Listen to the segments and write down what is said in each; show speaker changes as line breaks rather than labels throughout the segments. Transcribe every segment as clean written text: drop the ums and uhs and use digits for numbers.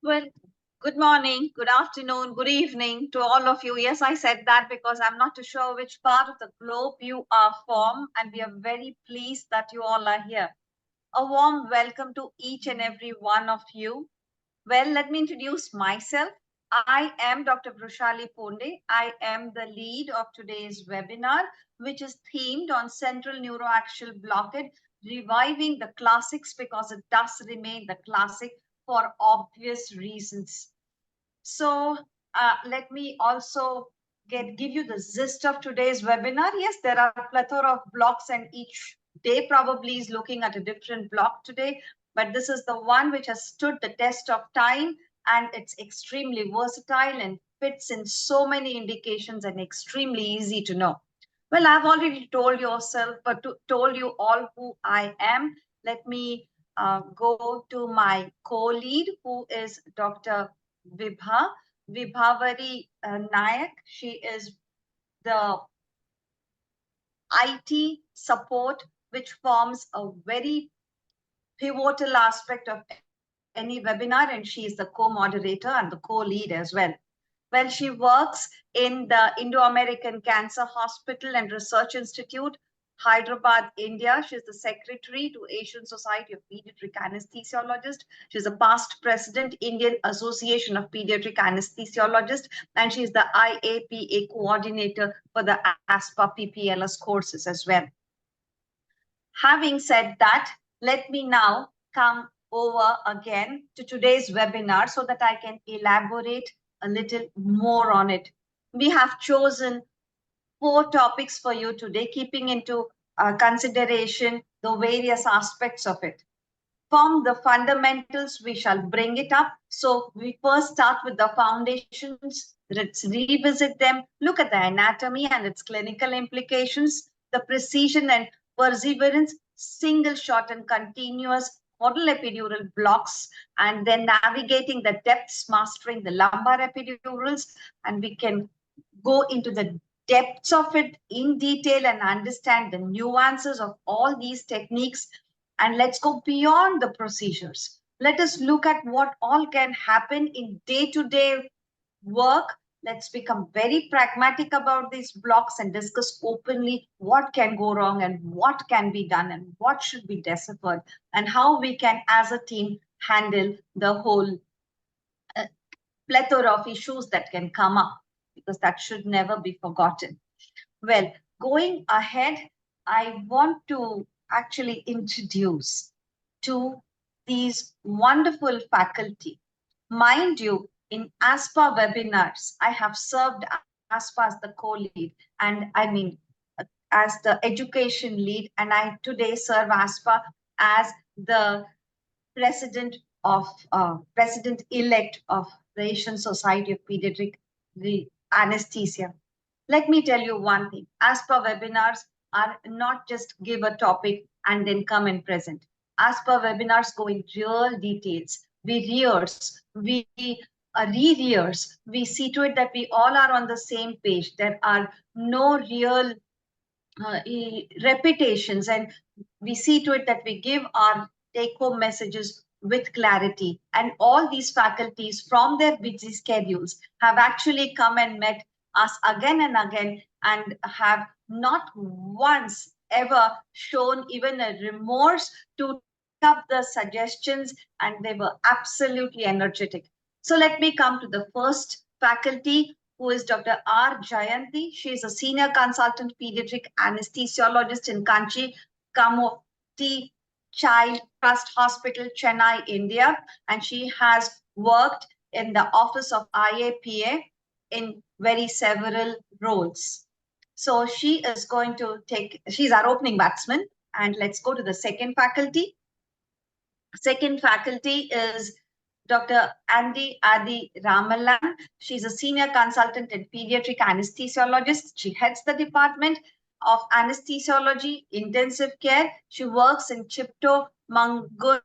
Well, good morning, good afternoon, good evening to all of you. Yes, I said that because I'm not too sure which part of the globe you are from, and we are very pleased that you all are here. A warm welcome to each and every one of you. Well, let me introduce myself. I am Dr. Brushali Ponde. I am the lead of today's webinar, which is themed on central neuraxial blockade, reviving the classics because it does remain the classic for obvious reasons. So let me also give you the gist of today's webinar. Yes, there are a plethora of blocks and each day probably is looking at a different block today, but this is the one which has stood the test of time and it's extremely versatile and fits in so many indications and extremely easy to know. Well, I've already told told you all who I am. Let me go to my co-lead, who is Dr. Vibhavari Nayak. She is the IT support, which forms a very pivotal aspect of any webinar, and she is the co-moderator and the co-lead as well. Well, she works in the Indo-American Cancer Hospital and Research Institute, Hyderabad, India. She's the secretary to Asian Society of Paediatric Anaesthesiologists. She's a past president, Indian Association of Paediatric Anaesthesiologists, and she's the IAPA coordinator for the ASPA PPLS courses as well. Having said that, let me now come over again to today's webinar so that I can elaborate a little more on it. We have chosen 4 topics for you today, keeping into consideration the various aspects of it. From the fundamentals, we shall bring it up. So we first start with the foundations. Let's revisit them, look at the anatomy and its clinical implications, the precision and perseverance, single shot and continuous modal epidural blocks, and then navigating the depths, mastering the lumbar epidurals, and we can go into the depths of it in detail and understand the nuances of all these techniques. And let's go beyond the procedures. Let us look at what all can happen in day-to-day work. Let's become very pragmatic about these blocks and discuss openly what can go wrong and what can be done and what should be deciphered and how we can, as a team, handle the whole plethora of issues that can come up, because that should never be forgotten. Well, going ahead, I want to actually introduce to these wonderful faculty. Mind you, in ASPA webinars, I have served ASPA as the co-lead, and I mean, as the education lead, and I today serve ASPA as the president-elect of the Asian Society of Paediatric Anesthesia. Let me tell you one thing. ASPA webinars are not just give a topic and then come and present. ASPA webinars go in real details. We rehearse, we re-rehearse. We see to it that we all are on the same page. There are no real repetitions, and we see to it that we give our take-home messages with clarity. And all these faculties from their busy schedules have actually come and met us again and again and have not once ever shown even a remorse to take up the suggestions, and they were absolutely energetic. So let me come to the first faculty, who is Dr. R. Jayanti. She is a senior consultant pediatric anesthesiologist in Kanchi Kamoti Child Trust Hospital, Chennai, India. And she has worked in the office of IAPA in very several roles. So she is going to she's our opening batsman. And let's go to the second faculty. Second faculty is Dr. Andy Adi Ramalan. She's a senior consultant and pediatric anesthesiologist. She heads the department of anesthesiology, intensive care. She works in Chipto Mangun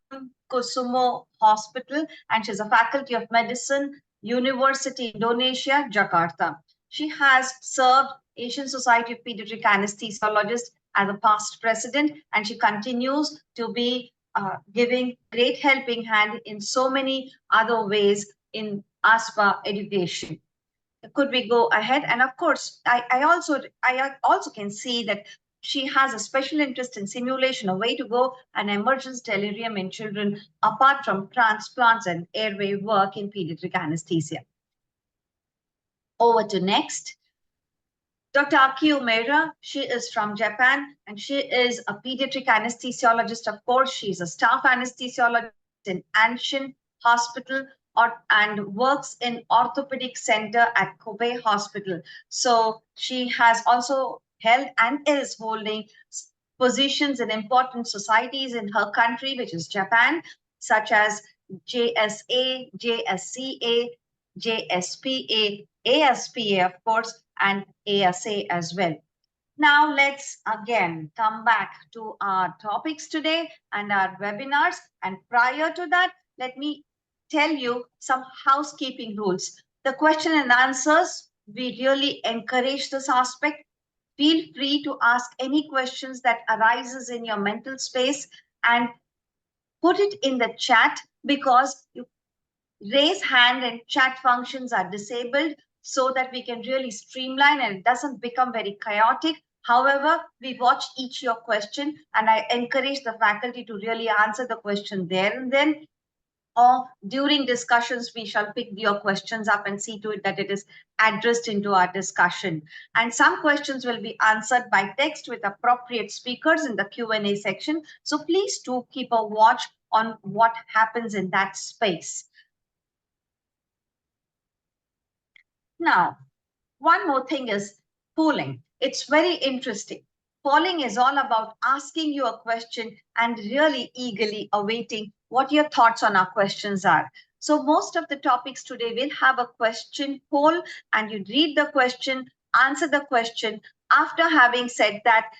Kusumo Hospital, and she's a faculty of medicine, University Indonesia, Jakarta. She has served Asian Society of Pediatric Anesthesiologists as a past president, and she continues to be giving great helping hand in so many other ways in ASPA education. Could we go ahead? And of course, I also can see that she has a special interest in simulation, a way to go, and emergence delirium in children, apart from transplants and airway work in pediatric anesthesia. Over to next. Dr. Aki Umeira, she is from Japan, and she is a pediatric anesthesiologist. Of course, she's a staff anesthesiologist in Anshin Hospital and works in orthopedic center at Kobe Hospital. So she has also held and is holding positions in important societies in her country, which is Japan, such as JSA, JSCA, JSPA, ASPA, of course, and ASA as well. Now let's again come back to our topics today and our webinars. And prior to that, let me tell you some housekeeping rules. The question and answers, we really encourage this aspect. Feel free to ask any questions that arises in your mental space and put it in the chat, because you raise hand and chat functions are disabled so that we can really streamline and it doesn't become very chaotic. However, we watch each your question, and I encourage the faculty to really answer the question there and then, or during discussions, we shall pick your questions up and see to it that it is addressed into our discussion. And some questions will be answered by text with appropriate speakers in the Q&A section. So please do keep a watch on what happens in that space. Now, one more thing is polling. It's very interesting. Polling is all about asking you a question and really eagerly awaiting what your thoughts on our questions are. So most of the topics today will have a question poll, and you read the question, answer the question. After having said that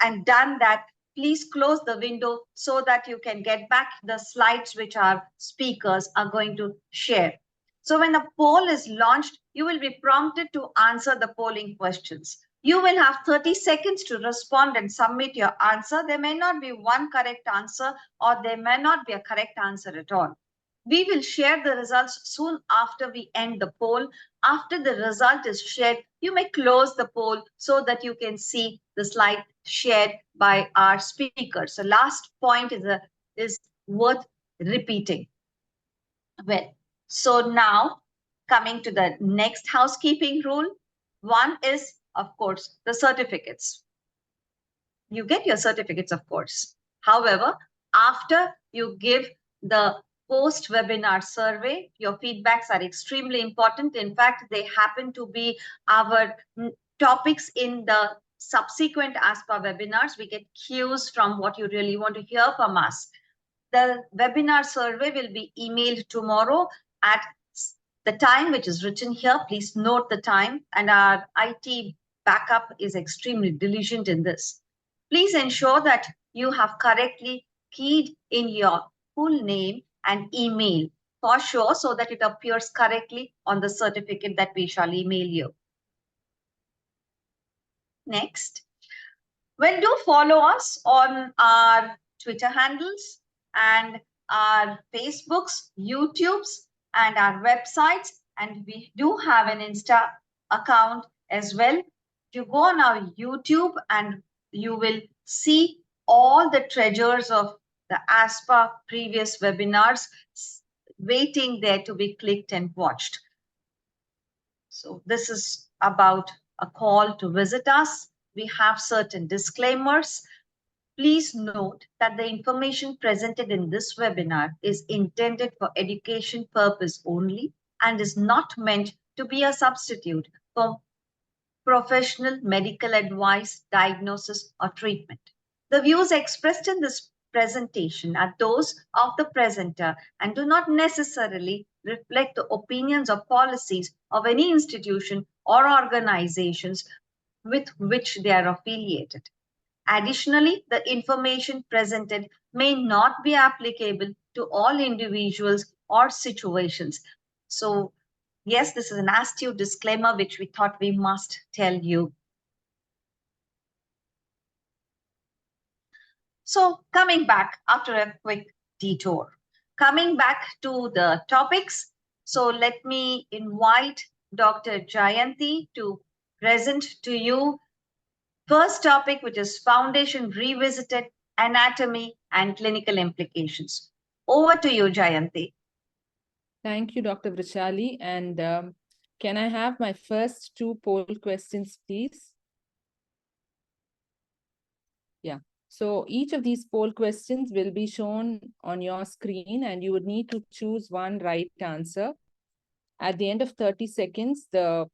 and done that, please close the window so that you can get back the slides which our speakers are going to share. So when the poll is launched, you will be prompted to answer the polling questions. You will have 30 seconds to respond and submit your answer. There may not be one correct answer, or there may not be a correct answer at all. We will share the results soon after we end the poll. After the result is shared, you may close the poll so that you can see the slide shared by our speakers. So last point is worth repeating. Well, so now coming to the next housekeeping rule. One is, of course, the certificates. You get your certificates, of course. However, after you give the post-webinar survey, your feedbacks are extremely important. In fact, they happen to be our topics in the subsequent ASPA webinars. We get cues from what you really want to hear from us. The webinar survey will be emailed tomorrow at the time which is written here. Please note the time, and our IT backup is extremely diligent in this. Please ensure that you have correctly keyed in your full name and email for sure, so that it appears correctly on the certificate that we shall email you. Next, well, do follow us on our Twitter handles and our Facebooks, YouTubes, and our websites. And we do have an Insta account as well. You go on our YouTube and you will see all the treasures of the ASPA previous webinars waiting there to be clicked and watched. So this is about a call to visit us. We have certain disclaimers. Please note that the information presented in this webinar is intended for education purpose only and is not meant to be a substitute for professional medical advice, diagnosis, or treatment. The views expressed in this presentation are those of the presenter and do not necessarily reflect the opinions or policies of any institution or organizations with which they are affiliated. Additionally, the information presented may not be applicable to all individuals or situations. So, yes, this is an astute disclaimer which we thought we must tell you. So coming back after a quick detour, coming back to the topics. So let me invite Dr. Jayanti to present to you first topic, which is Foundation Revisited, Anatomy and Clinical Implications. Over to you, Jayanti.
Thank you, Dr. Vrishali. And can I have my first two poll questions, please? Yeah. So each of these poll questions will be shown on your screen, and you would need to choose one right answer. At the end of 30 seconds, the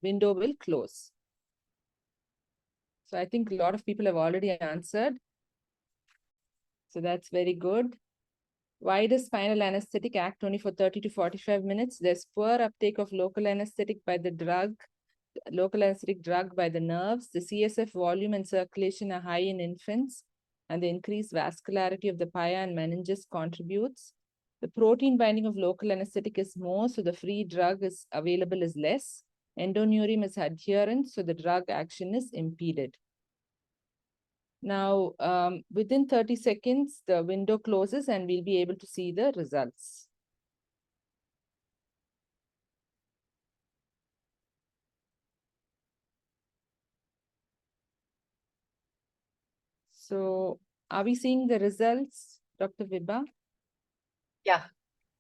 window will close. So I think a lot of people have already answered. So that's very good. Why does spinal anesthetic act only for 30 to 45 minutes? There's poor uptake of local anesthetic by the drug by the nerves. The CSF volume and circulation are high in infants, and the increased vascularity of the pia and meninges contributes. The protein binding of local anesthetic is more, so the free drug is available is less. Endoneurium is adherent, so the drug action is impeded. Now, within 30 seconds, the window closes and we'll be able to see the results. So, are we seeing the results, Dr. Vibha?
Yeah,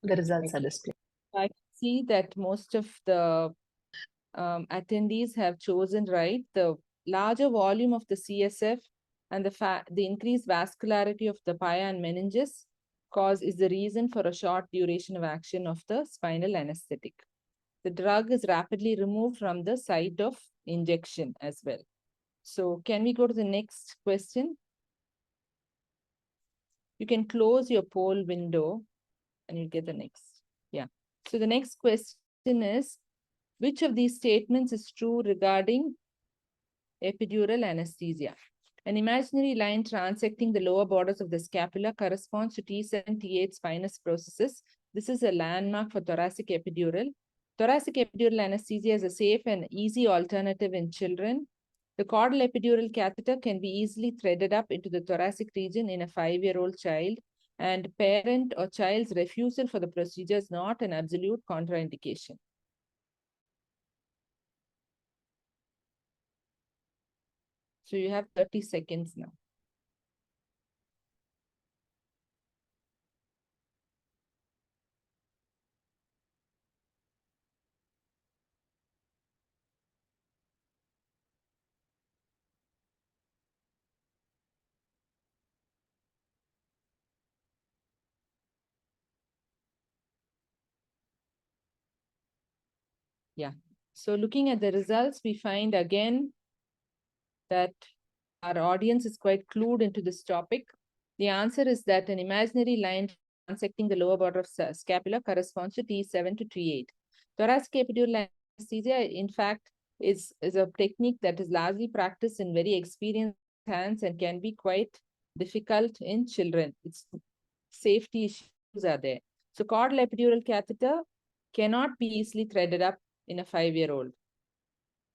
the results are displayed.
I see that most of the attendees have chosen right. The larger volume of the CSF and the increased vascularity of the pia and meninges is the reason for a short duration of action of the spinal anesthetic. The drug is rapidly removed from the site of injection as well. So can we go to the next question? You can close your poll window and you get the next. Yeah. So the next question is, which of these statements is true regarding epidural anesthesia? An imaginary line transecting the lower borders of the scapula corresponds to T7, T8 spinous processes. This is a landmark for thoracic epidural. Thoracic epidural anesthesia is a safe and easy alternative in children. The caudal epidural catheter can be easily threaded up into the thoracic region in a 5-year-old child, and parent or child's refusal for the procedure is not an absolute contraindication. So you have 30 seconds now. Yeah. So looking at the results, we find again that our audience is quite clued into this topic. The answer is that an imaginary line transecting the lower border of scapula corresponds to T7 to T8. Thoracic epidural anesthesia, in fact, is a technique that is largely practiced in very experienced hands and can be quite difficult in children. Its safety issues are there. So caudal epidural catheter cannot be easily threaded up in a 5-year-old.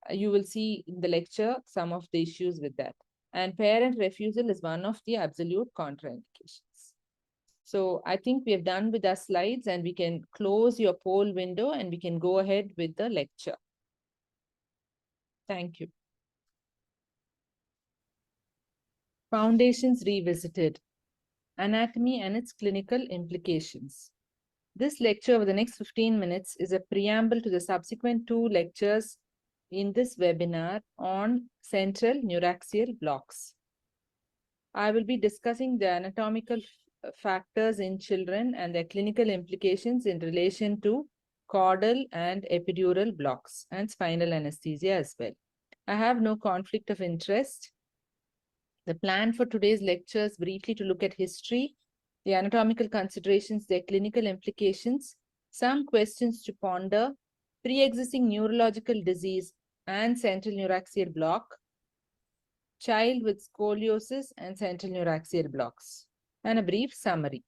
You will see in the lecture some of the issues with that. And parent refusal is one of the absolute contraindications. So I think we have done with our slides, and we can close your poll window and we can go ahead with the lecture. Thank you. Foundations Revisited: Anatomy and its Clinical Implications. This lecture over the next 15 minutes is a preamble to the subsequent 2 lectures in this webinar on central neuraxial blocks. I will be discussing the anatomical factors in children and their clinical implications in relation to caudal and epidural blocks and spinal anesthesia as well. I have no conflict of interest. The plan for today's lecture is briefly to look at history, the anatomical considerations, their clinical implications, some questions to ponder, pre-existing neurological disease and central neuraxial block, child with scoliosis and central neuraxial blocks, and a brief summary.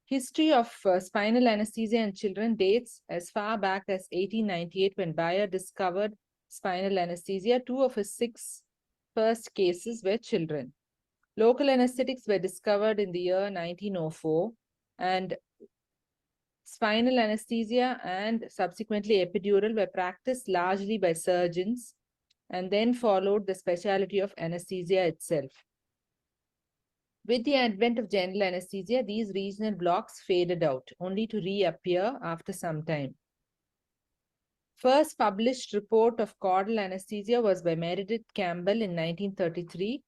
History of spinal anesthesia in children dates as far back as 1898, when Bayer discovered spinal anesthesia. 2 of his 6 first cases were children. Local anesthetics were discovered in the year 1904, and spinal anesthesia and subsequently epidural were practiced largely by surgeons, and then followed the specialty of anesthesia itself. With the advent of general anesthesia, these regional blocks faded out, only to reappear after some time. First published report of caudal anesthesia was by Meredith Campbell in 1933.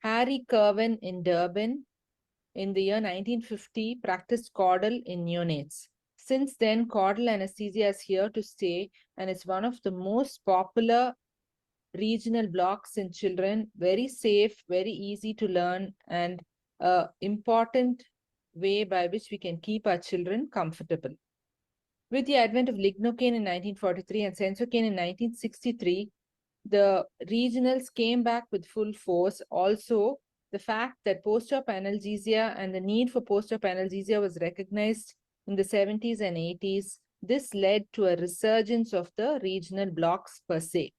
Harry Kerwin in Durban in the year 1950 practiced caudal in neonates. Since then, caudal anesthesia is here to stay, and it's one of the most popular regional blocks in children, very safe, very easy to learn, and an important way by which we can keep our children comfortable. With the advent of lignocaine in 1943 and sensocaine in 1963, the regionals came back with full force. Also, the fact that post-op analgesia and the need for post-op analgesia was recognized in the 70s and 80s, this led to a resurgence of the regional blocks per se.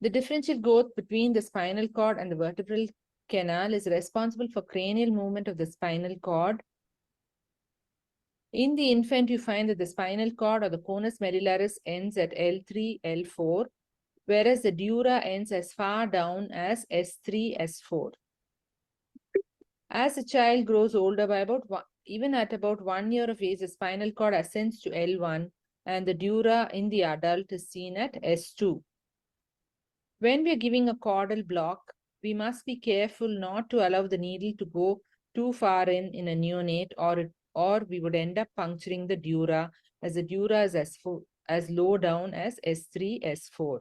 The differential growth between the spinal cord and the vertebral canal is responsible for cranial movement of the spinal cord. In the infant, you find that the spinal cord or the conus medullaris ends at L3, L4, whereas the dura ends as far down as S3, S4. As the child grows older, even at about 1 year of age, the spinal cord ascends to L1, and the dura in the adult is seen at S2. When we are giving a caudal block, we must be careful not to allow the needle to go too far in a neonate, or we would end up puncturing the dura, as the dura is as low down as S3, S4.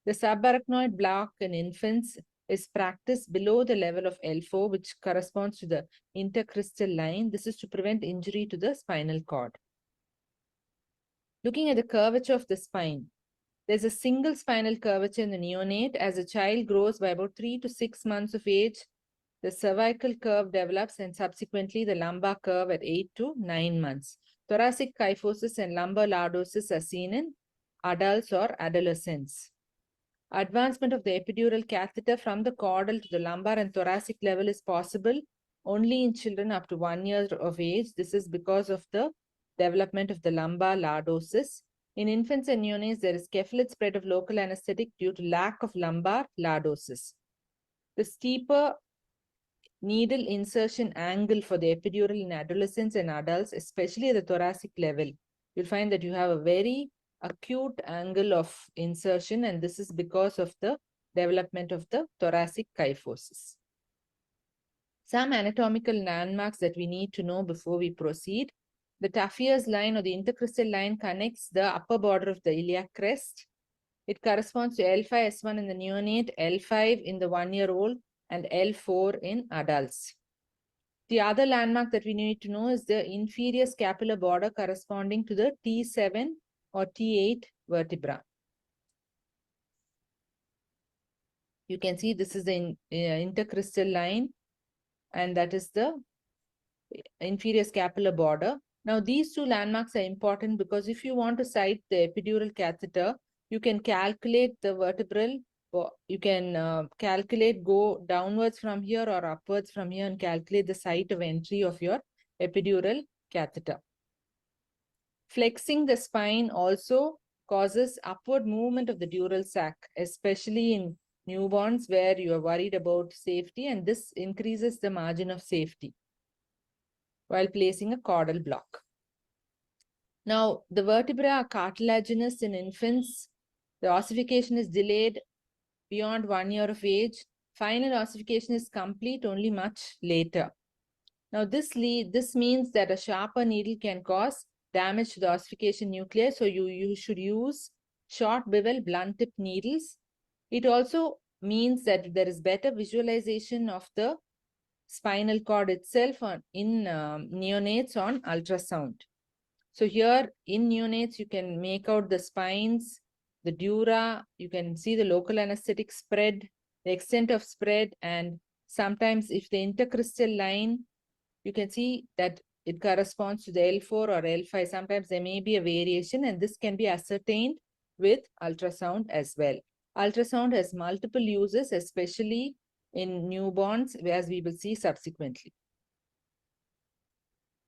The subarachnoid block in infants is practiced below the level of L4, which corresponds to the intercrystal line. This is to prevent injury to the spinal cord. Looking at the curvature of the spine, there's a single spinal curvature in the neonate. As a child grows by about 3 to 6 months of age, the cervical curve develops, and subsequently the lumbar curve at 8 to 9 months. Thoracic kyphosis and lumbar lordosis are seen in adults or adolescents. Advancement of the epidural catheter from the caudal to the lumbar and thoracic level is possible only in children up to 1 year of age. This is because of the development of the lumbar lordosis. In infants and neonates, there is cephalid spread of local anesthetic due to lack of lumbar lordosis. The steeper needle insertion angle for the epidural in adolescents and adults, especially at the thoracic level, you'll find that you have a very acute angle of insertion, and this is because of the development of the thoracic kyphosis. Some anatomical landmarks that we need to know before we proceed. The Taffier's line or the intercrystal line connects the upper border of the iliac crest. It corresponds to L5S1 in the neonate, L5 in the 1-year-old, and L4 in adults. The other landmark that we need to know is the inferior scapular border corresponding to the T7 or T8 vertebra. You can see this is the intercrystal line, and that is the inferior scapular border. Now, these two landmarks are important because if you want to site the epidural catheter, you can calculate the vertebral, you can calculate, go downwards from here or upwards from here and calculate the site of entry of your epidural catheter. Flexing the spine also causes upward movement of the dural sac, especially in newborns where you are worried about safety, and this increases the margin of safety while placing a caudal block. Now, the vertebrae are cartilaginous in infants. The ossification is delayed beyond 1 year of age. Final ossification is complete only much later. Now, this means that a sharper needle can cause damage to the ossification nuclei, so you should use short bevel blunt tip needles. It also means that there is better visualization of the spinal cord itself in neonates on ultrasound. So here in neonates, you can make out the spines, the dura, you can see the local anesthetic spread, the extent of spread, and sometimes if the intercrystal line, you can see that it corresponds to the L4 or L5. Sometimes there may be a variation, and this can be ascertained with ultrasound as well. Ultrasound has multiple uses, especially in newborns, as we will see subsequently.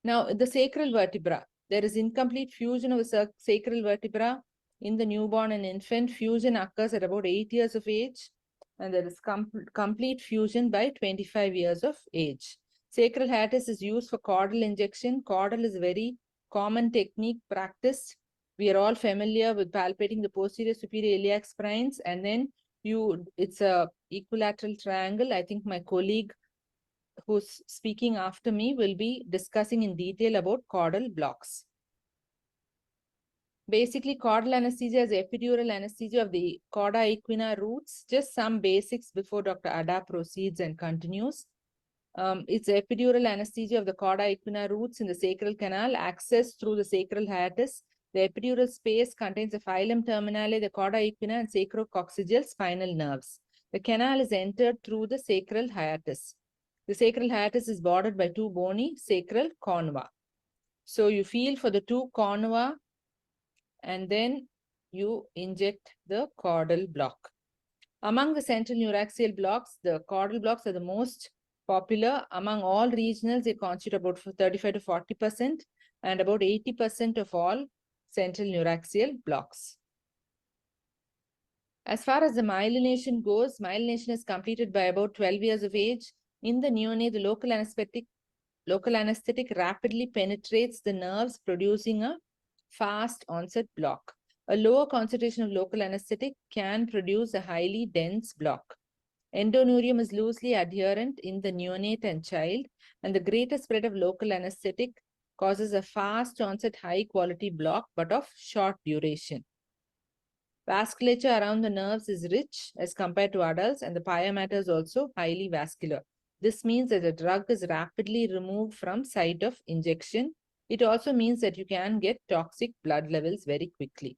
Now, the sacral vertebra, there is incomplete fusion of the sacral vertebra in the newborn and infant. Fusion occurs at about 8 years of age, and there is complete fusion by 25 years of age. Sacral hiatus is used for caudal injection. Caudal is a very common technique practiced. We are all familiar with palpating the posterior superior iliac spines, and then it's a equilateral triangle. I think my colleague who's speaking after me will be discussing in detail about caudal blocks. Basically, caudal anesthesia is epidural anesthesia of the cauda equina roots. Just some basics before Dr. Ada proceeds and continues. It's epidural anesthesia of the cauda equina roots in the sacral canal, access through the sacral hiatus. The epidural space contains the filum terminale, the cauda equina, and sacrococcygeal spinal nerves. The canal is entered through the sacral hiatus. The sacral hiatus is bordered by two bony sacral conva. So you feel for the two conva and then you inject the caudal block. Among the central neuraxial blocks, the caudal blocks are the most popular. Among all regionals, they constitute about 35 to 40% and about 80% of all central neuraxial blocks. As far as the myelination goes, myelination is completed by about 12 years of age. In the neonate, the local anesthetic rapidly penetrates the nerves, producing a fast onset block. A lower concentration of local anesthetic can produce a highly dense block. Endoneurium is loosely adherent in the neonate and child, and the greater spread of local anesthetic causes a fast onset high quality block but of short duration. Vasculature around the nerves is rich as compared to adults, and the pia mater is also highly vascular. This means that the drug is rapidly removed from site of injection. It also means that you can get toxic blood levels very quickly.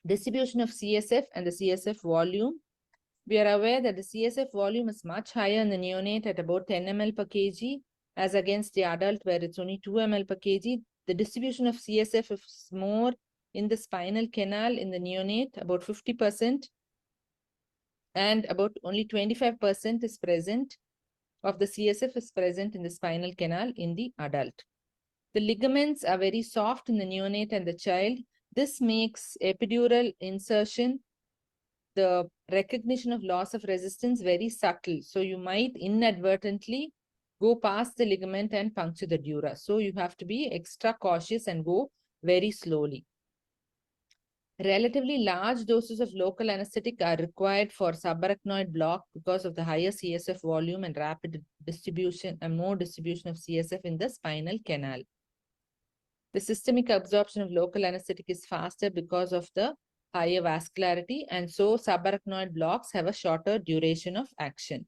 Distribution of CSF and the CSF volume. We are aware that the CSF volume is much higher in the neonate at about 10 ml per kg as against the adult where it's only 2 ml per kg. The distribution of CSF is more in the spinal canal in the neonate, about 50%, and about only 25% is present of the CSF is present in the spinal canal in the adult. The ligaments are very soft in the neonate and the child. This makes epidural insertion, the recognition of loss of resistance, very subtle. So you might inadvertently go past the ligament and puncture the dura. So you have to be extra cautious and go very slowly. Relatively large doses of local anesthetic are required for subarachnoid block because of the higher CSF volume and rapid distribution and more distribution of CSF in the spinal canal. The systemic absorption of local anesthetic is faster because of the higher vascularity, and so subarachnoid blocks have a shorter duration of action.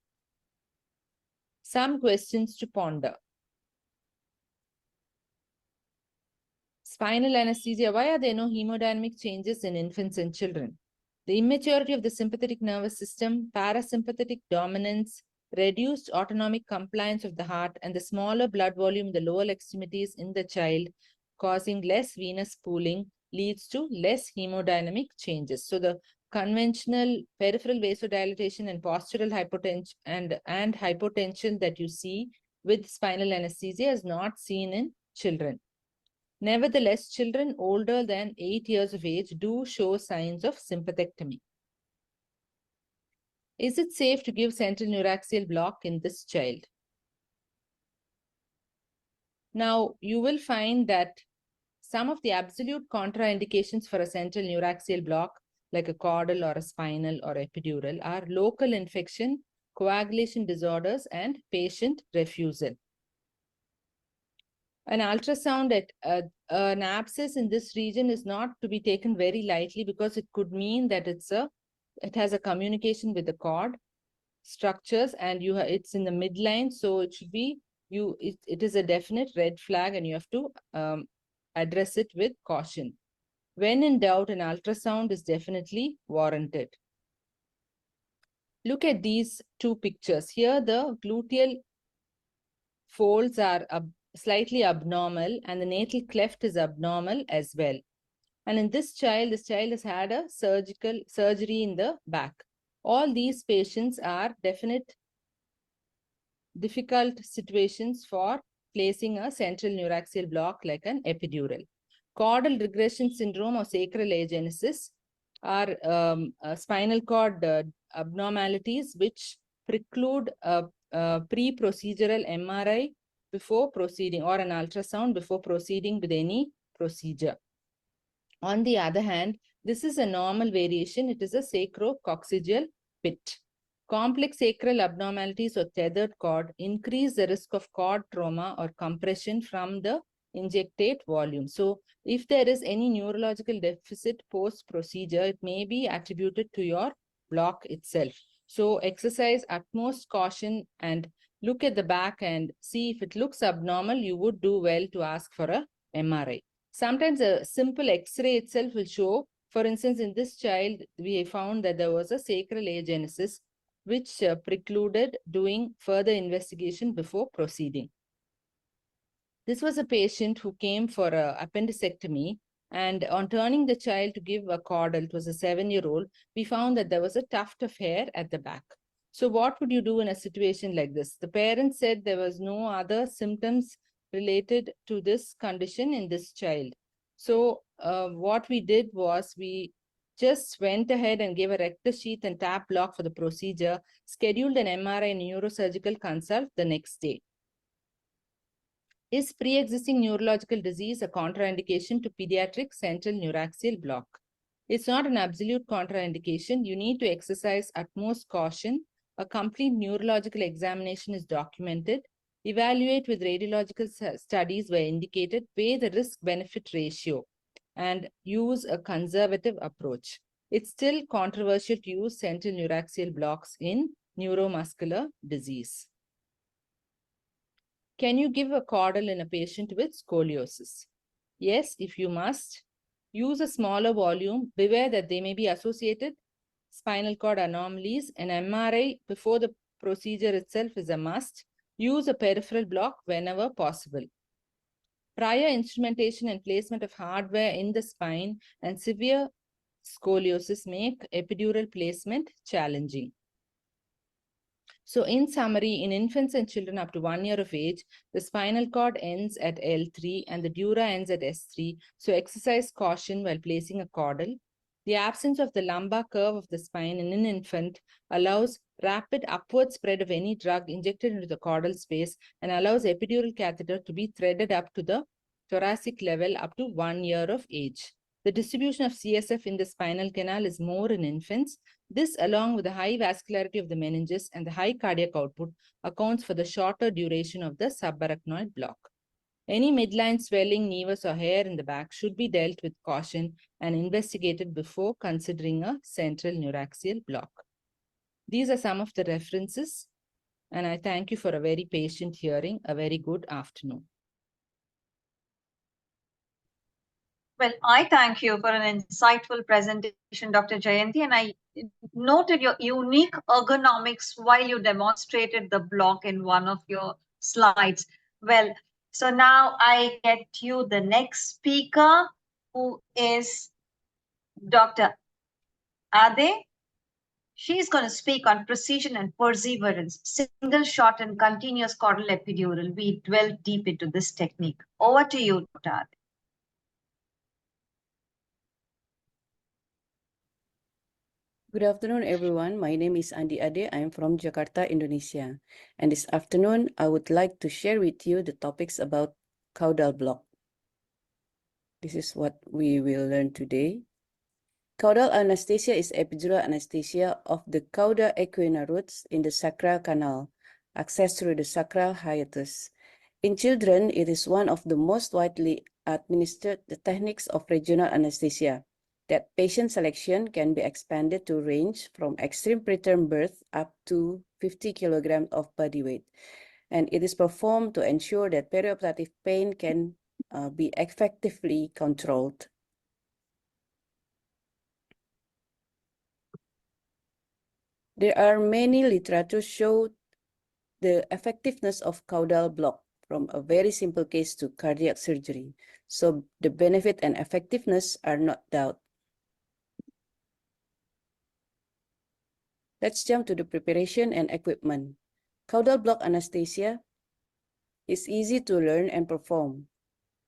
Some questions to ponder. Spinal anesthesia, why are there no hemodynamic changes in infants and children? The immaturity of the sympathetic nervous system, parasympathetic dominance, reduced autonomic compliance of the heart, and the smaller blood volume in the lower extremities in the child, causing less venous pooling, leads to less hemodynamic changes. So the conventional peripheral vasodilatation and postural hypotension and hypotension that you see with spinal anesthesia is not seen in children. Nevertheless, children older than 8 years of age do show signs of sympathectomy. Is it safe to give central neuraxial block in this child? Now, you will find that some of the absolute contraindications for a central neuraxial block, like a caudal or a spinal or epidural, are local infection, coagulation disorders, and patient refusal. An ultrasound at an abscess in this region is not to be taken very lightly because it could mean that it has a communication with the cord structures and it's in the midline, so it should be it is a definite red flag and you have to address it with caution. When in doubt, an ultrasound is definitely warranted. Look at these two pictures. Here, the gluteal folds are slightly abnormal and the natal cleft is abnormal as well. And in this child has had a surgery in the back. All these patients are difficult situations for placing a central neuraxial block like an epidural. Caudal regression syndrome or sacral agenesis are spinal cord abnormalities which preclude a pre-procedural MRI before proceeding, or an ultrasound before proceeding with any procedure. On the other hand, this is a normal variation. It is a sacrococcygeal pit. Complex sacral abnormalities or tethered cord increase the risk of cord trauma or compression from the injectate volume. So if there is any neurological deficit post-procedure, it may be attributed to your block itself. So exercise utmost caution and look at the back and see if it looks abnormal. You would do well to ask for a MRI. Sometimes a simple X-ray itself will show. For instance, in this child, we found that there was a sacral agenesis which precluded doing further investigation before proceeding. This was a patient who came for an appendicectomy, and on turning the child to give a caudal, it was a 7-year-old, we found that there was a tuft of hair at the back. So what would you do in a situation like this? The parents said there was no other symptoms related to this condition in this child. So what we did was we just went ahead and gave a rectus sheath and tap block for the procedure, scheduled an MRI and neurosurgical consult the next day. Is pre-existing neurological disease a contraindication to pediatric central neuraxial block? It's not an absolute contraindication. You need to exercise utmost caution. A complete neurological examination is documented. Evaluate with radiological studies where indicated. Weigh the risk-benefit ratio and use a conservative approach. It's still controversial to use central neuraxial blocks in neuromuscular disease. Can you give a caudal in a patient with scoliosis? Yes, if you must. Use a smaller volume. Beware that they may be associated spinal cord anomalies. An MRI before the procedure itself is a must. Use a peripheral block whenever possible. Prior instrumentation and placement of hardware in the spine and severe scoliosis make epidural placement challenging. So in summary, in infants and children up to 1 year of age, the spinal cord ends at L3 and the dura ends at S3. So exercise caution while placing a caudal. The absence of the lumbar curve of the spine in an infant allows rapid upward spread of any drug injected into the caudal space and allows epidural catheter to be threaded up to the thoracic level up to 1 year of age. The distribution of CSF in the spinal canal is more in infants. This, along with the high vascularity of the meninges and the high cardiac output, accounts for the shorter duration of the subarachnoid block. Any midline swelling, nevus, or hair in the back should be dealt with caution and investigated before considering a central neuraxial block. These are some of the references, and I thank you for a very patient hearing. A very good afternoon.
Well, I thank you for an insightful presentation, Dr. Jayanti, and I noted your unique ergonomics while you demonstrated the block in one of your slides. Well, so now I get you the next speaker, who is Dr. Ade. She's going to speak on precision and perseverance, single shot and continuous caudal epidural. We dwell deep into this technique. Over to you, Dr. Ade.
Good afternoon, everyone. My name is Andi Ade. I am from Jakarta, Indonesia. And this afternoon, I would like to share with you the topics about caudal block. This is what we will learn today. Caudal anesthesia is epidural anesthesia of the cauda equina roots in the sacral canal, accessed through the sacral hiatus. In children, it is one of the most widely administered techniques of regional anesthesia. That patient selection can be expanded to range from extreme preterm birth up to 50 kilograms of body weight. And it is performed to ensure that perioperative pain can be effectively controlled. There are many literature show the effectiveness of caudal block from a very simple case to cardiac surgery. So the benefit and effectiveness are not doubt. Let's jump to the preparation and equipment. Caudal block anesthesia is easy to learn and perform.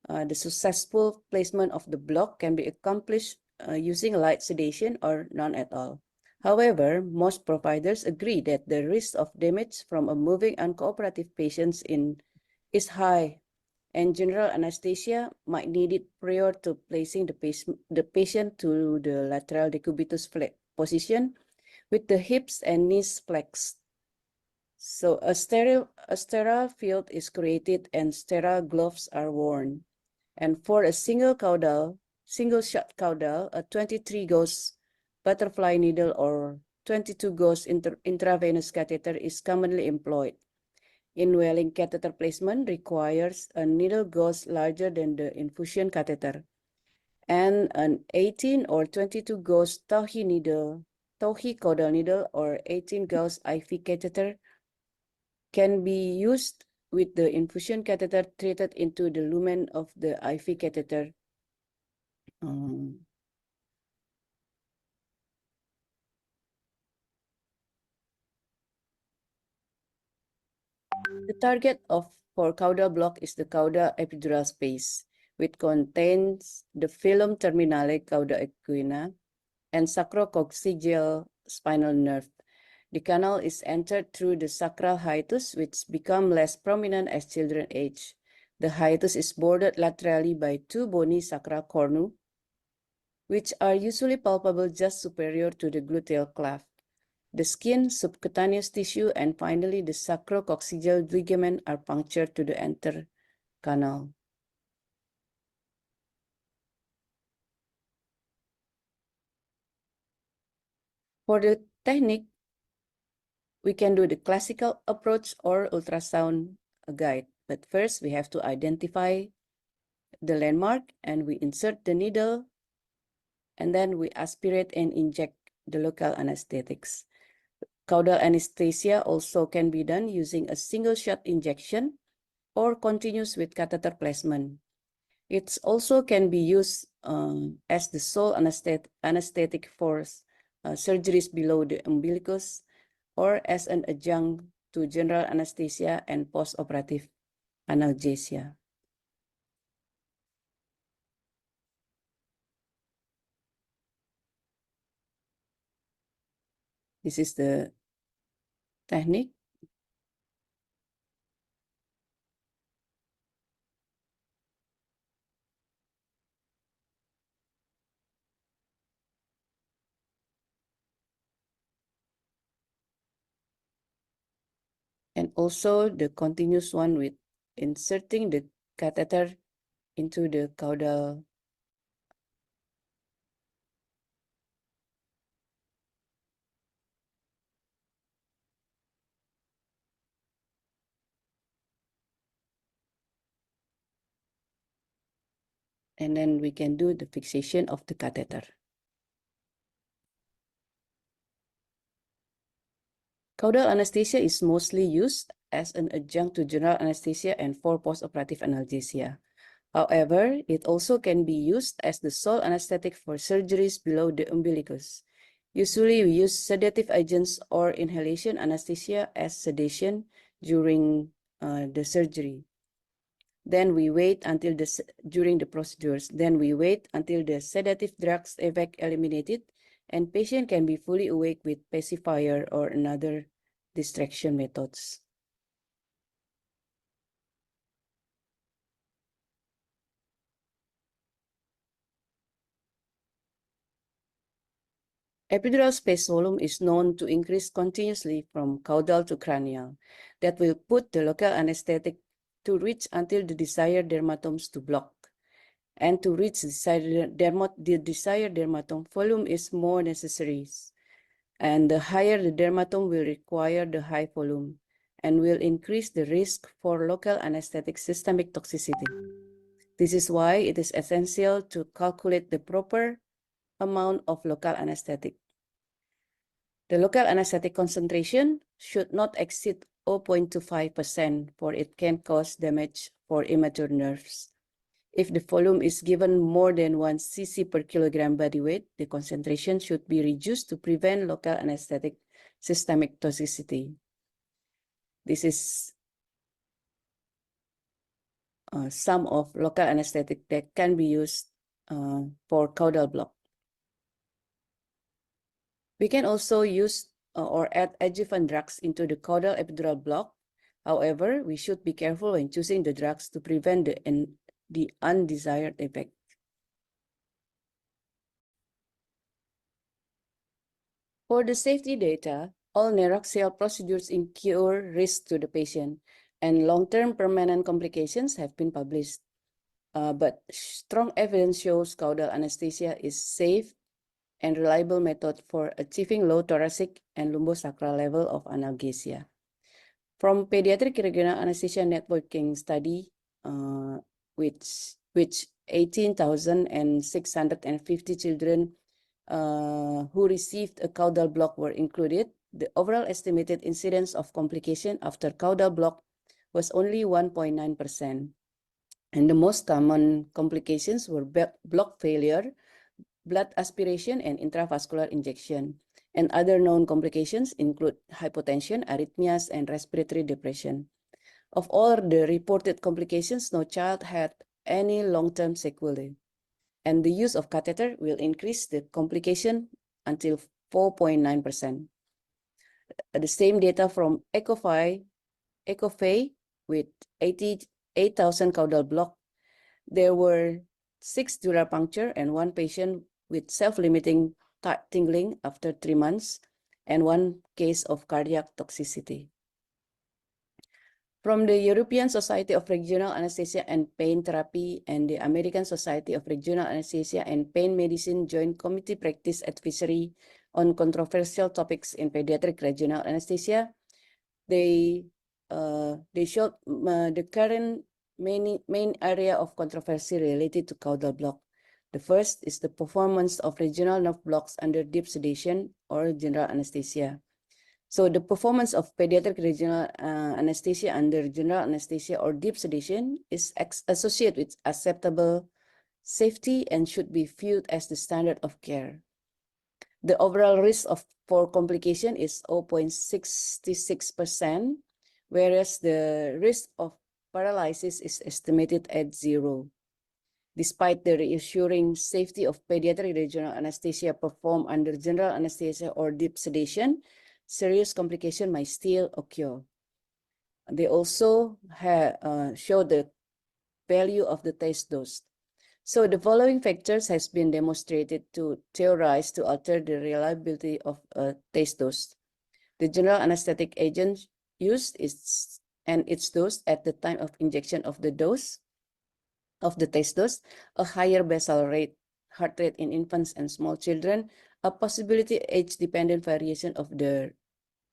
The successful placement of the block can be accomplished using light sedation or none at all. However, most providers agree that the risk of damage from a moving uncooperative patient is high, and general anesthesia might need it prior to placing the patient to the lateral decubitus position with the hips and knees flexed. So a sterile field is created and sterile gloves are worn. And for a single shot caudal, a 23 gauge butterfly needle or 22 gauge intravenous catheter is commonly employed. Inwelling catheter placement requires a needle gauge larger than the infusion catheter, and an 18 or 22 gauge Tauchi caudal needle or 18 gauge IV catheter can be used with the infusion catheter treated into the lumen of the IV catheter. The target for caudal block is the caudal epidural space, which contains the filum terminale cauda equina and sacrococcygeal spinal nerve. The canal is entered through the sacral hiatus, which become less prominent as children age. The hiatus is bordered laterally by two bony sacral cornu, which are usually palpable just superior to the gluteal cleft. The skin, subcutaneous tissue, and finally the sacrococcygeal ligament are punctured to the enter canal. For the technique, we can do the classical approach or ultrasound guide. But first, we have to identify the landmark and we insert the needle, and then we aspirate and inject the local anesthetics. Caudal anesthesia also can be done using a single shot injection or continuous with catheter placement. It also can be used as the sole anesthetic for surgeries below the umbilicus or as an adjunct to general anesthesia and postoperative analgesia. This is the technique. And also the continuous one with inserting the catheter into the caudal . And then we can do the fixation of the catheter. Caudal anesthesia is mostly used as an adjunct to general anesthesia and for postoperative analgesia. However, it also can be used as the sole anesthetic for surgeries below the umbilicus. Usually, we use sedative agents or inhalation anesthesia as sedation during the surgery. Then we wait until during the procedures. Then we wait until the sedative drugs effect eliminated and patient can be fully awake with pacifier or another distraction methods. Epidural space volume is known to increase continuously from caudal to cranial. That will put the local anesthetic to reach until the desired dermatomes to block. And to reach the desired dermatome, volume is more necessary. And the higher the dermatome will require the high volume and will increase the risk for local anesthetic systemic toxicity. This is why it is essential to calculate the proper amount of local anesthetic. The local anesthetic concentration should not exceed 0.25%, for it can cause damage for immature nerves. If the volume is given more than 1 cc per kilogram body weight, the concentration should be reduced to prevent local anesthetic systemic toxicity. This is some of local anesthetic that can be used for caudal block. We can also use or add adjuvant drugs into the caudal epidural block. However, we should be careful when choosing the drugs to prevent the undesired effect. For the safety data, all neuraxial procedures incur risk to the patient, and long-term permanent complications have been published. But strong evidence shows caudal anesthesia is safe and reliable method for achieving low thoracic and lumbosacral level of analgesia. From Paediatric Regional Anesthesia Networking Study, which 18,650 children who received a caudal block were included, the overall estimated incidence of complication after caudal block was only 1.9%. And the most common complications were block failure, blood aspiration, and intravascular injection. And other known complications include hypotension, arrhythmias, and respiratory depression. Of all the reported complications, no child had any long-term sequelae. And the use of catheter will increase the complication until 4.9%. The same data from ECOFAE with 88,000 caudal block, there were 6 dural puncture and 1 patient with self-limiting tingling after 3 months and 1 case of cardiac toxicity. From the European Society of Regional Anesthesia and Pain Therapy and the American Society of Regional Anesthesia and Pain Medicine Joint Committee Practice Advisory on Controversial Topics in Pediatric Regional Anesthesia, they showed the current main area of controversy related to caudal block. The first is the performance of regional nerve blocks under deep sedation or general anesthesia. So the performance of pediatric regional anesthesia under general anesthesia or deep sedation is associated with acceptable safety and should be viewed as the standard of care. The overall risk for complication is 0.66%, whereas the risk of paralysis is estimated at 0. Despite the reassuring safety of pediatric regional anesthesia performed under general anesthesia or deep sedation, serious complication might still occur. They also show the value of the test dose. So the following factors has been demonstrated to theorize to alter the reliability of a test dose. The general anesthetic agent used and its dose at the time of injection of the dose of the test dose, a higher basal rate, heart rate in infants and small children, a possibility age-dependent variation of the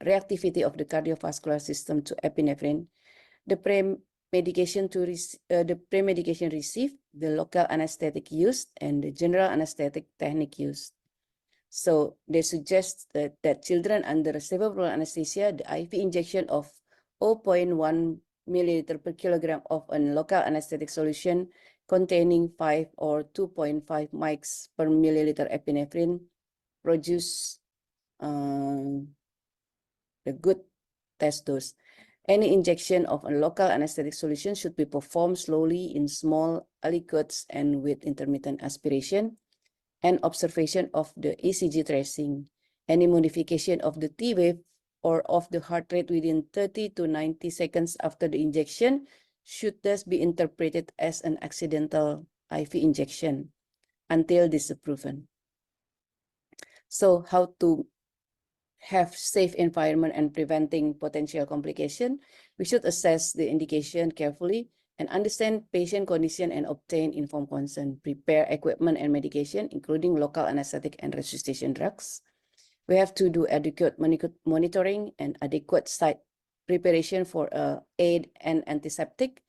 reactivity of the cardiovascular system to epinephrine, the pre-medication received, the local anesthetic used, and the general anesthetic technique used. So they suggest that children under cerebral anesthesia, the IV injection of 0.1 milliliter per kilogram of a local anesthetic solution containing 5 or 2.5 mics per milliliter epinephrine produce the good test dose. Any injection of a local anesthetic solution should be performed slowly in small aliquots and with intermittent aspiration and observation of the ECG tracing. Any modification of the T wave or of the heart rate within 30 to 90 seconds after the injection should thus be interpreted as an accidental IV injection until disproven. So how to have safe environment and preventing potential complication? We should assess the indication carefully and understand patient condition and obtain informed consent. Prepare equipment and medication, including local anesthetic and resuscitation drugs. We have to do adequate monitoring and adequate site preparation for aid and antiseptic.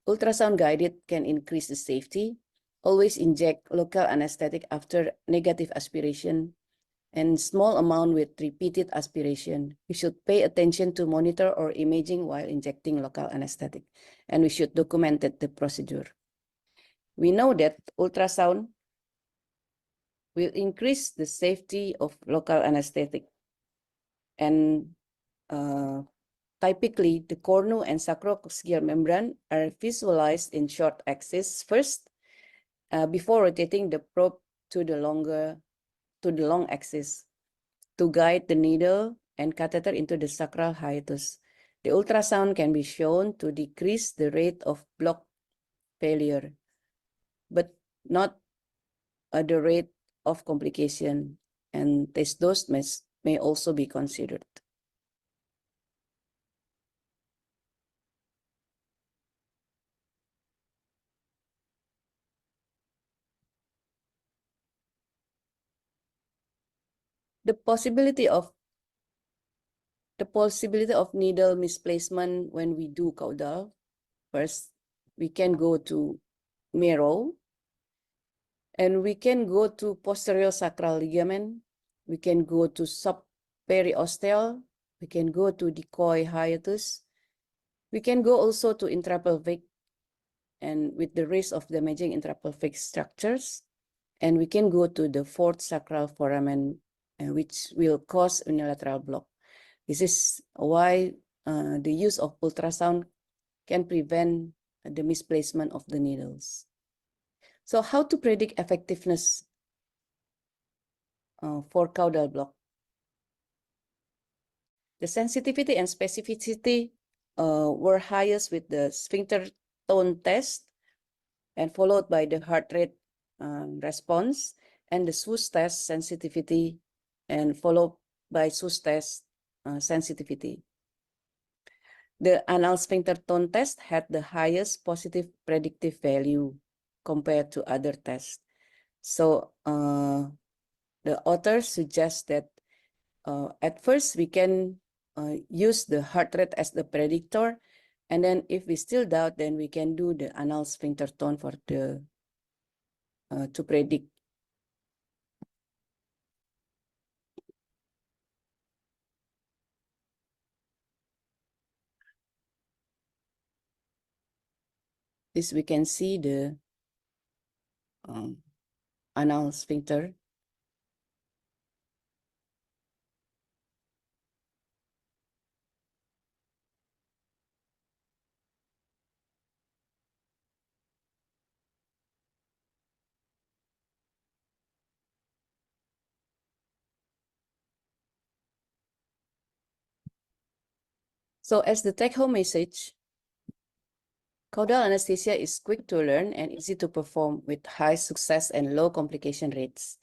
Ultrasound guided can increase the safety. Always inject local anesthetic after negative aspiration and small amount with repeated aspiration. We should pay attention to monitor or imaging while injecting local anesthetic, and we should document the procedure. We know that ultrasound will increase the safety of local anesthetic. And typically, the cornu and sacrocoxgeal membrane are visualized in short axis first, before rotating the probe to the long axis to guide the needle and catheter into the sacral hiatus. The ultrasound can be shown to decrease the rate of block failure, but not the rate of complication, and test dose may also be considered. The possibility of needle misplacement when we do caudal. First, we can go to Mero, and we can go to posterior sacral ligament. We can go to subperiosteal. We can go to decoy hiatus. We can go also to intrapelvic, and with the risk of damaging intrapelvic structures. And we can go to the fourth sacral foramen, which will cause unilateral block. This is why the use of ultrasound can prevent the misplacement of the needles. So how to predict effectiveness for caudal block? The sensitivity and specificity were highest with the sphincter tone test, and followed by the heart rate response, and the SWOOS test sensitivity, and followed by SWOOS test sensitivity. The anal sphincter tone test had the highest positive predictive value compared to other tests. So the authors suggest that at first we can use the heart rate as the predictor, and then if we still doubt, then we can do the anal sphincter tone for the to predict. This we can see the anal sphincter. So as the take-home message, caudal anesthesia is quick to learn and easy to perform with high success and low complication rates.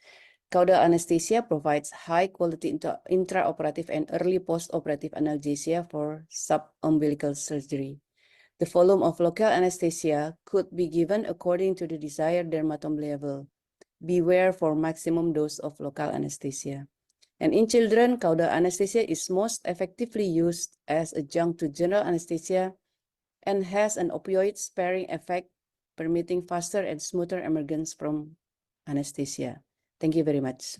Caudal anesthesia provides high-quality intraoperative and early post-operative analgesia for subumbilical surgery. The volume of local anesthesia could be given according to the desired dermatome level. Beware for maximum dose of local anesthesia. And in children, caudal anesthesia is most effectively used as adjunct to general anesthesia and has an opioid-sparing effect, permitting faster and smoother emergence from anesthesia. Thank you very much.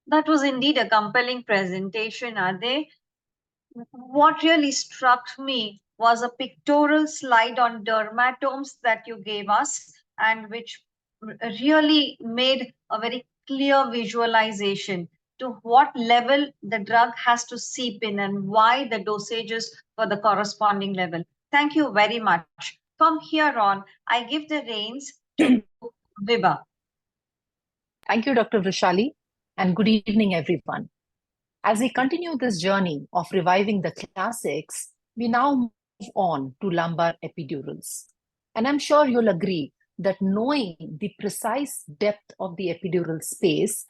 That was indeed a compelling presentation, Ade. What really struck me was a pictorial slide on dermatomes that you gave us, and which really made a very clear visualization to what level the drug has to seep in and why the dosages for the corresponding level. Thank you very much. From here on, I give the reins to Vibha.
Thank you, Dr. Vrishali, and good evening, everyone. As we continue this journey of reviving the classics, we now move on to lumbar epidurals. And I'm sure you'll agree that knowing the precise depth of the epidural space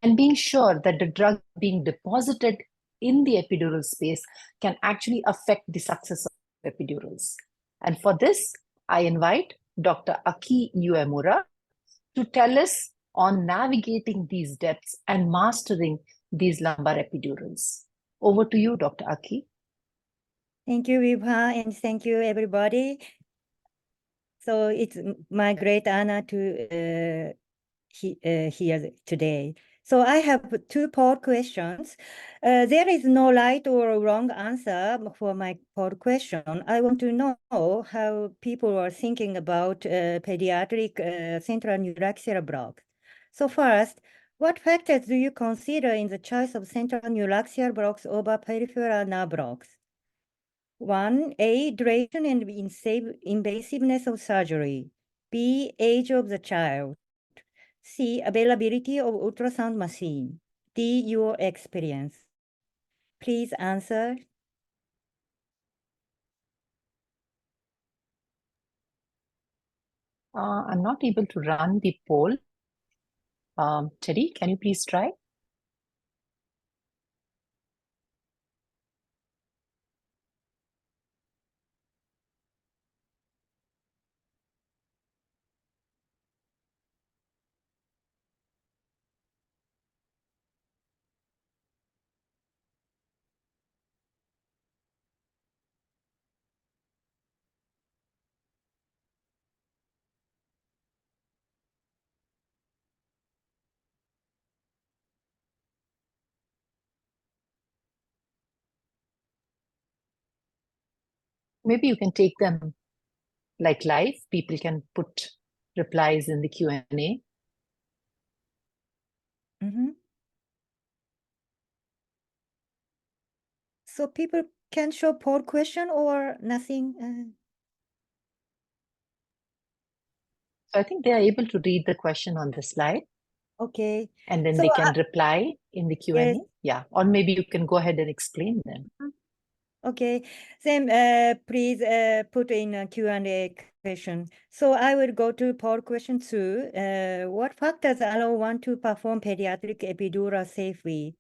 and being sure that the drug being deposited in the epidural space can actually affect the success of epidurals. And for this, I invite Dr. Aki Uemura to tell us on navigating these depths and mastering these lumbar epidurals. Over to you, Dr. Aki.
Thank you, Vibha, and thank you, everybody. So it's my great honor to here today. So I have two poll questions. There is no right or wrong answer for my poll question. I want to know how people are thinking about pediatric central neuraxial block. So first, What factors do you consider in the choice of central neuraxial blocks over peripheral nerve blocks? 1. A. Duration and invasiveness of surgery. B. Age of the child. C. Availability of ultrasound machine. D. Your experience. Please answer.
I'm not able to run the poll. Teddy, can you please try? Maybe you can take them like live. People can put replies in the Q&A.
So people can show poll question or nothing?
So I think they are able to read the question on the slide.
Okay.
And then
So,
they can reply in the Q&A.
yes.
Yeah, or maybe you can go ahead and explain them.
Okay, then please put in a Q&A question. So I will go to poll question 2. What factors allow one to perform pediatric epidural safely?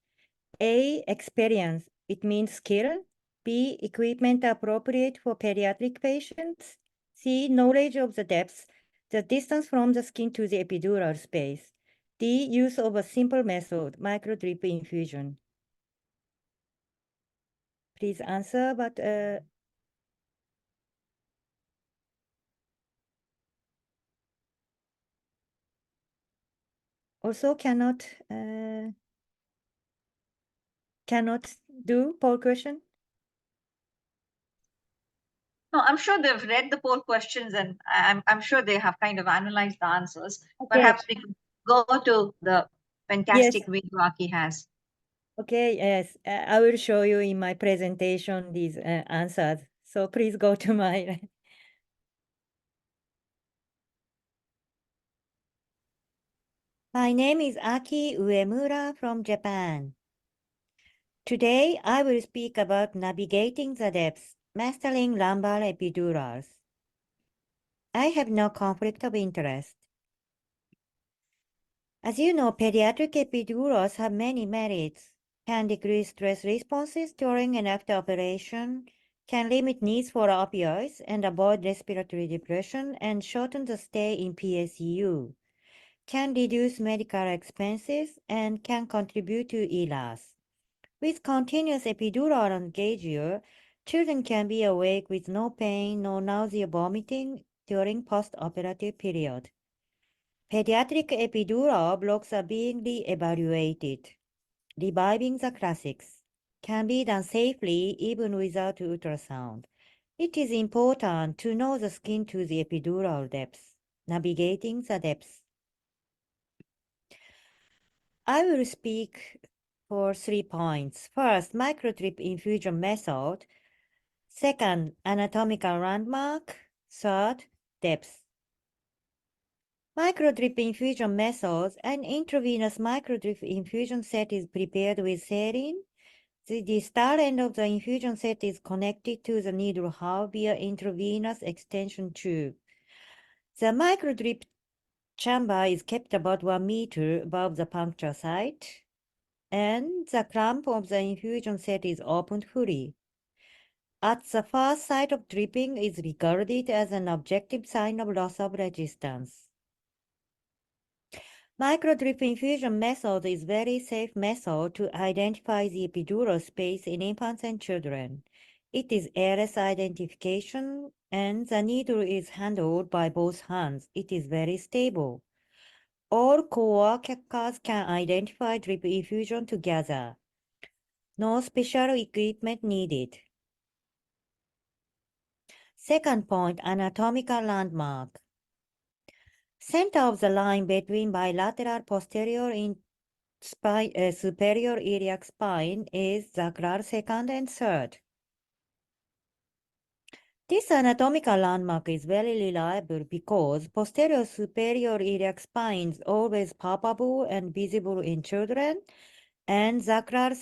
A, experience. It means skill. B, equipment appropriate for pediatric patients. C, knowledge of the depth, the distance from the skin to the epidural space. D, use of a simple method, microdrip infusion. Please answer, but also cannot do poll question.
No, I'm sure they've read the poll questions and I'm sure they have kind of analyzed the answers.
Okay.
Perhaps we could go to the fantastic video Aki has.
Okay, yes, I will show you in my presentation these answers. So please go to my. My name is Aki Uemura from Japan. Today, I will speak about navigating the depths, mastering lumbar epidurals. I have no conflict of interest. As you know, pediatric epidurals have many merits, can decrease stress responses during and after operation, can limit needs for opioids and avoid respiratory depression and shorten the stay in PSU, can reduce medical expenses, and can contribute to ELAS. With continuous epidural engagure, children can be awake with no pain, no nausea, vomiting during post-operative period. Pediatric epidural blocks are being re-evaluated. Reviving the classics can be done safely even without ultrasound. It is important to know the skin to the epidural depth, navigating the depth. I will speak for 3 points. First, microdrip infusion method. Second, anatomical landmark. Third, depth. Microdrip infusion methods. An intravenous microdrip infusion set is prepared with saline. The distal end of the infusion set is connected to the needle house via intravenous extension tube. The microdrip chamber is kept about 1 meter above the puncture site, and the clamp of the infusion set is opened fully. At the first site of dripping is regarded as an objective sign of loss of resistance. Microdrip infusion method is very safe method to identify the epidural space in infants and children. It is ALS identification and the needle is handled by both hands. It is very stable. All co-workers can identify drip infusion together. No special equipment needed. Second point, anatomical landmark. Center of the line between bilateral posterior superior iliac spine is sacral second and third. This anatomical landmark is very reliable because posterior superior iliac spine is always palpable and visible in children, and sacral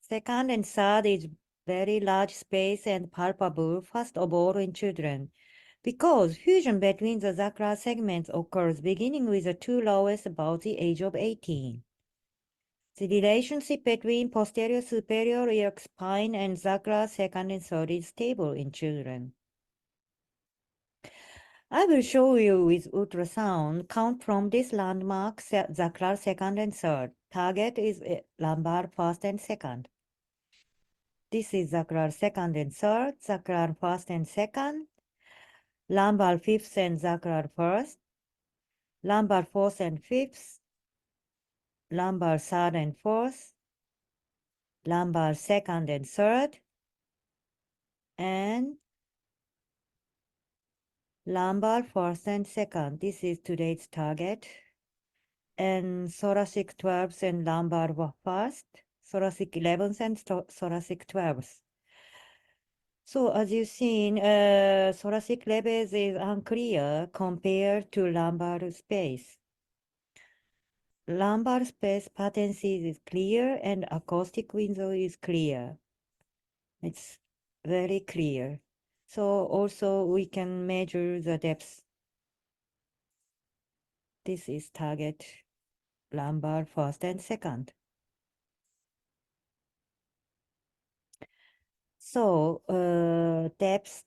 second and third is very large space and palpable, first of all in children, because fusion between the sacral segments occurs beginning with the two lowest about the age of 18. The relationship between posterior superior iliac spine and sacral second and third is stable in children. I will show you with ultrasound count from this landmark sacral second and third. Target is lumbar first and second. This is sacral second and third, sacral first and second, lumbar fifth and sacral first, lumbar fourth and fifth, lumbar third and fourth, lumbar second and third, and lumbar first and second. This is today's target. And thoracic 12th and lumbar first, thoracic 11th and thoracic 12th. So as you've seen, thoracic levels is unclear compared to lumbar space. Lumbar space patency is clear and acoustic window is clear. It's very clear. So also we can measure the depth. This is target lumbar first and second. So depth.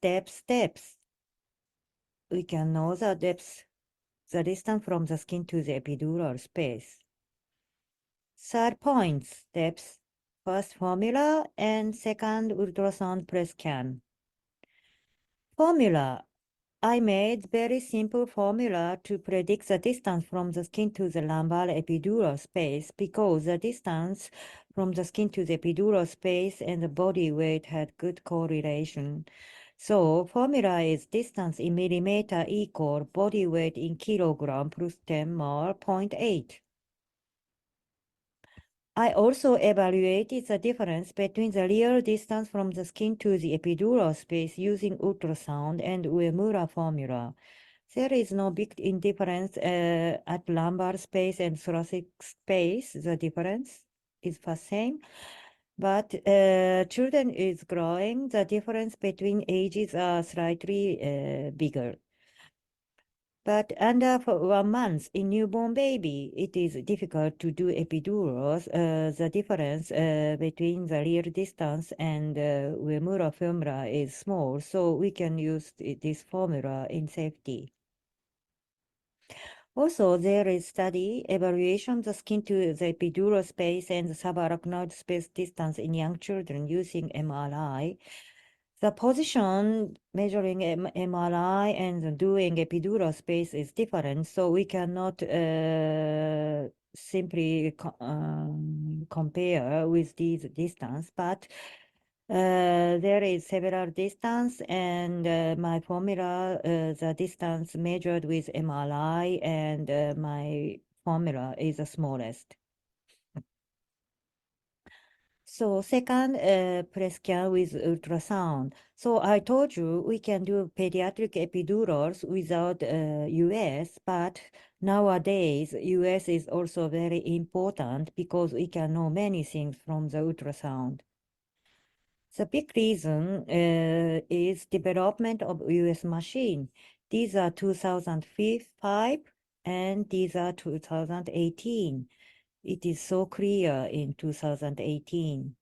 We can know the depth, the distance from the skin to the epidural space. Third points, depth, first formula and second ultrasound press scan. Formula. I made very simple formula to predict the distance from the skin to the lumbar epidural space because the distance from the skin to the epidural space and the body weight had good correlation. So formula is distance in millimeter equal body weight in kilogram plus 10 more 0.8. I also evaluated the difference between the real distance from the skin to the epidural space using ultrasound and Uemura formula. There is no big difference at lumbar space and thoracic space. The difference is the same. But children is growing. The difference between ages are slightly bigger. But under 1 month in newborn baby, it is difficult to do epidurals. The difference between the real distance and Uemura formula is small, so we can use this formula in safety. Also, there is study evaluation the skin to the epidural space and the subarachnoid space distance in young children using MRI. The position measuring MRI and doing epidural space is different, so we cannot simply compare with these distance, but there is several distance and my formula, the distance measured with MRI and my formula is the smallest. So second, press scan with ultrasound. So I told you we can do pediatric epidurals without US, but nowadays US is also very important because we can know many things from the ultrasound. The big reason is development of US machine. These are 2005 and these are 2018. It is so clear in 2018.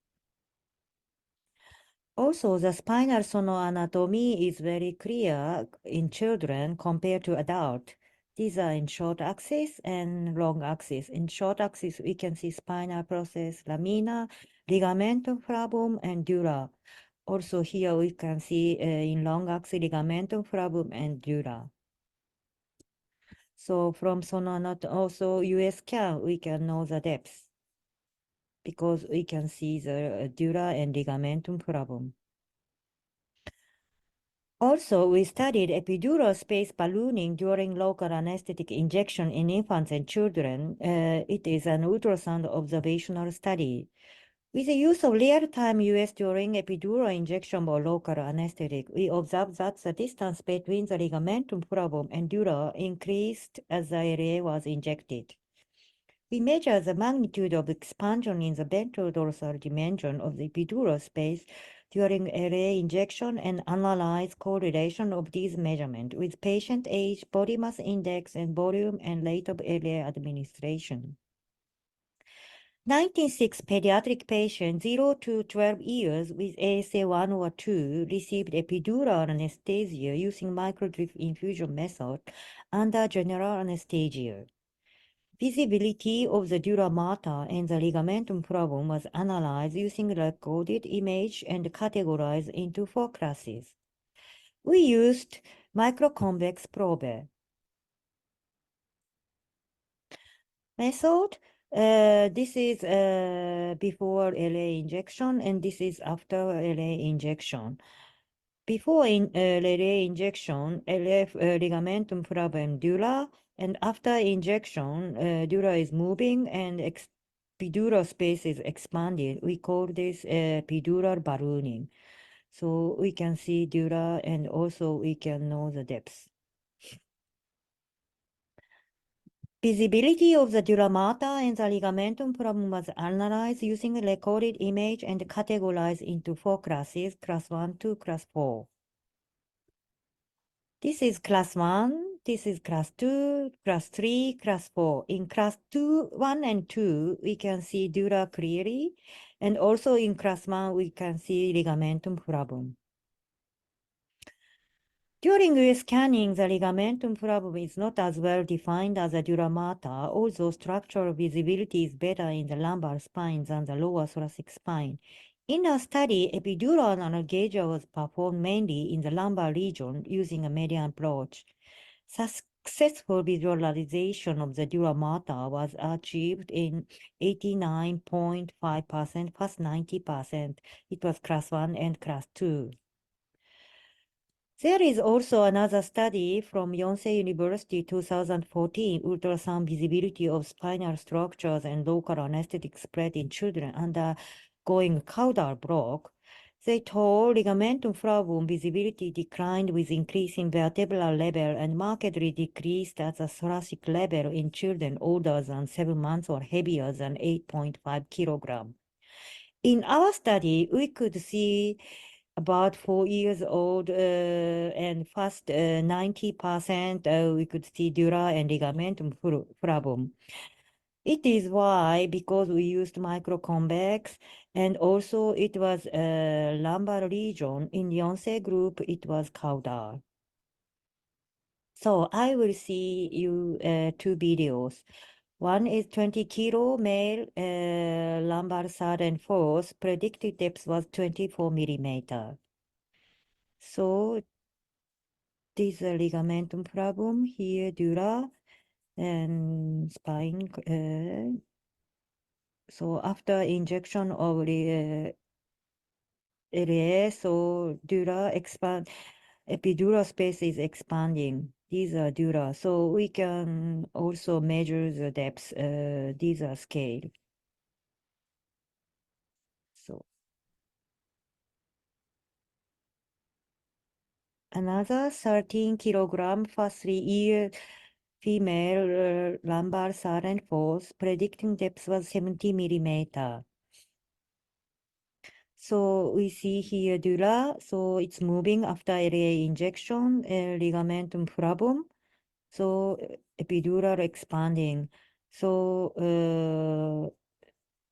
Also, the spinal sonoanatomy is very clear in children compared to adult. These are in short axis and long axis. In short axis, we can see spinal process, lamina, ligamentum flavum, and dura. Also here we can see in long axis, ligamentum flavum and dura. So from sonoanatomy, also US scan, we can know the depth because we can see the dura and ligamentum flavum. Also, we studied epidural space ballooning during local anesthetic injection in infants and children. It is an ultrasound observational study. With the use of real-time US during epidural injection or local anesthetic, we observed that the distance between the ligamentum flavum and dura increased as the LA was injected. We measured the magnitude of expansion in the ventral dorsal dimension of the epidural space during LA injection and analyzed correlation of these measurements with patient age, body mass index, and volume and rate of LA administration. 96 pediatric patients 0 to 12 years with ASA 1 or 2 received epidural anesthesia using microdrip infusion method under general anesthesia. Visibility of the dura mater and the ligamentum flavum was analyzed using recorded image and categorized into 4 classes. We used microconvex probe. Method, this is before LA injection and this is after LA injection. Before LA injection, LF ligamentum flavum dura, and after injection, dura is moving and epidural space is expanded. We call this epidural ballooning. So we can see dura and also we can know the depth. Visibility of the dura mater and the ligamentum flavum was analyzed using a recorded image and categorized into 4 classes, class 1 to class 4. This is class 1, this is class 2, class 3, class 4. In class 2, 1 and 2, we can see dura clearly, and also in class 1, we can see ligamentum flavum. During US scanning, the ligamentum flavum is not as well defined as the dura mater, although structural visibility is better in the lumbar spine than the lower thoracic spine. In our study, epidural analgesia was performed mainly in the lumbar region using a median approach. Successful visualization of the dura mater was achieved in 89.5%, past 90%. It was class 1 and class 2. There is also another study from Yonsei University 2014, ultrasound visibility of spinal structures and local anesthetic spread in children undergoing caudal block. They told ligamentum flavum visibility declined with increasing vertebral level and markedly decreased at the thoracic level in children older than 7 months or heavier than 8.5 kilograms. In our study, we could see about 4 years old and fast 90% we could see dura and ligamentum flavum. It is why, because we used microconvex and also it was lumbar region, in Yonsei group it was caudal. So I will see you 2 videos. One is 20 kilo male lumbar third and fourth. Predicted depth was 24 millimeter. So this ligamentum flavum here, dura and spine. So after injection of LA, so dura expand, epidural space is expanding. These are dura. So we can also measure the depth. These are scale. So another 13 kilogram for 3-year female lumbar third and fourth. Predicting depth was 70 millimeter. So we see here dura, so it's moving after LA injection, ligamentum flavum, so epidural expanding. So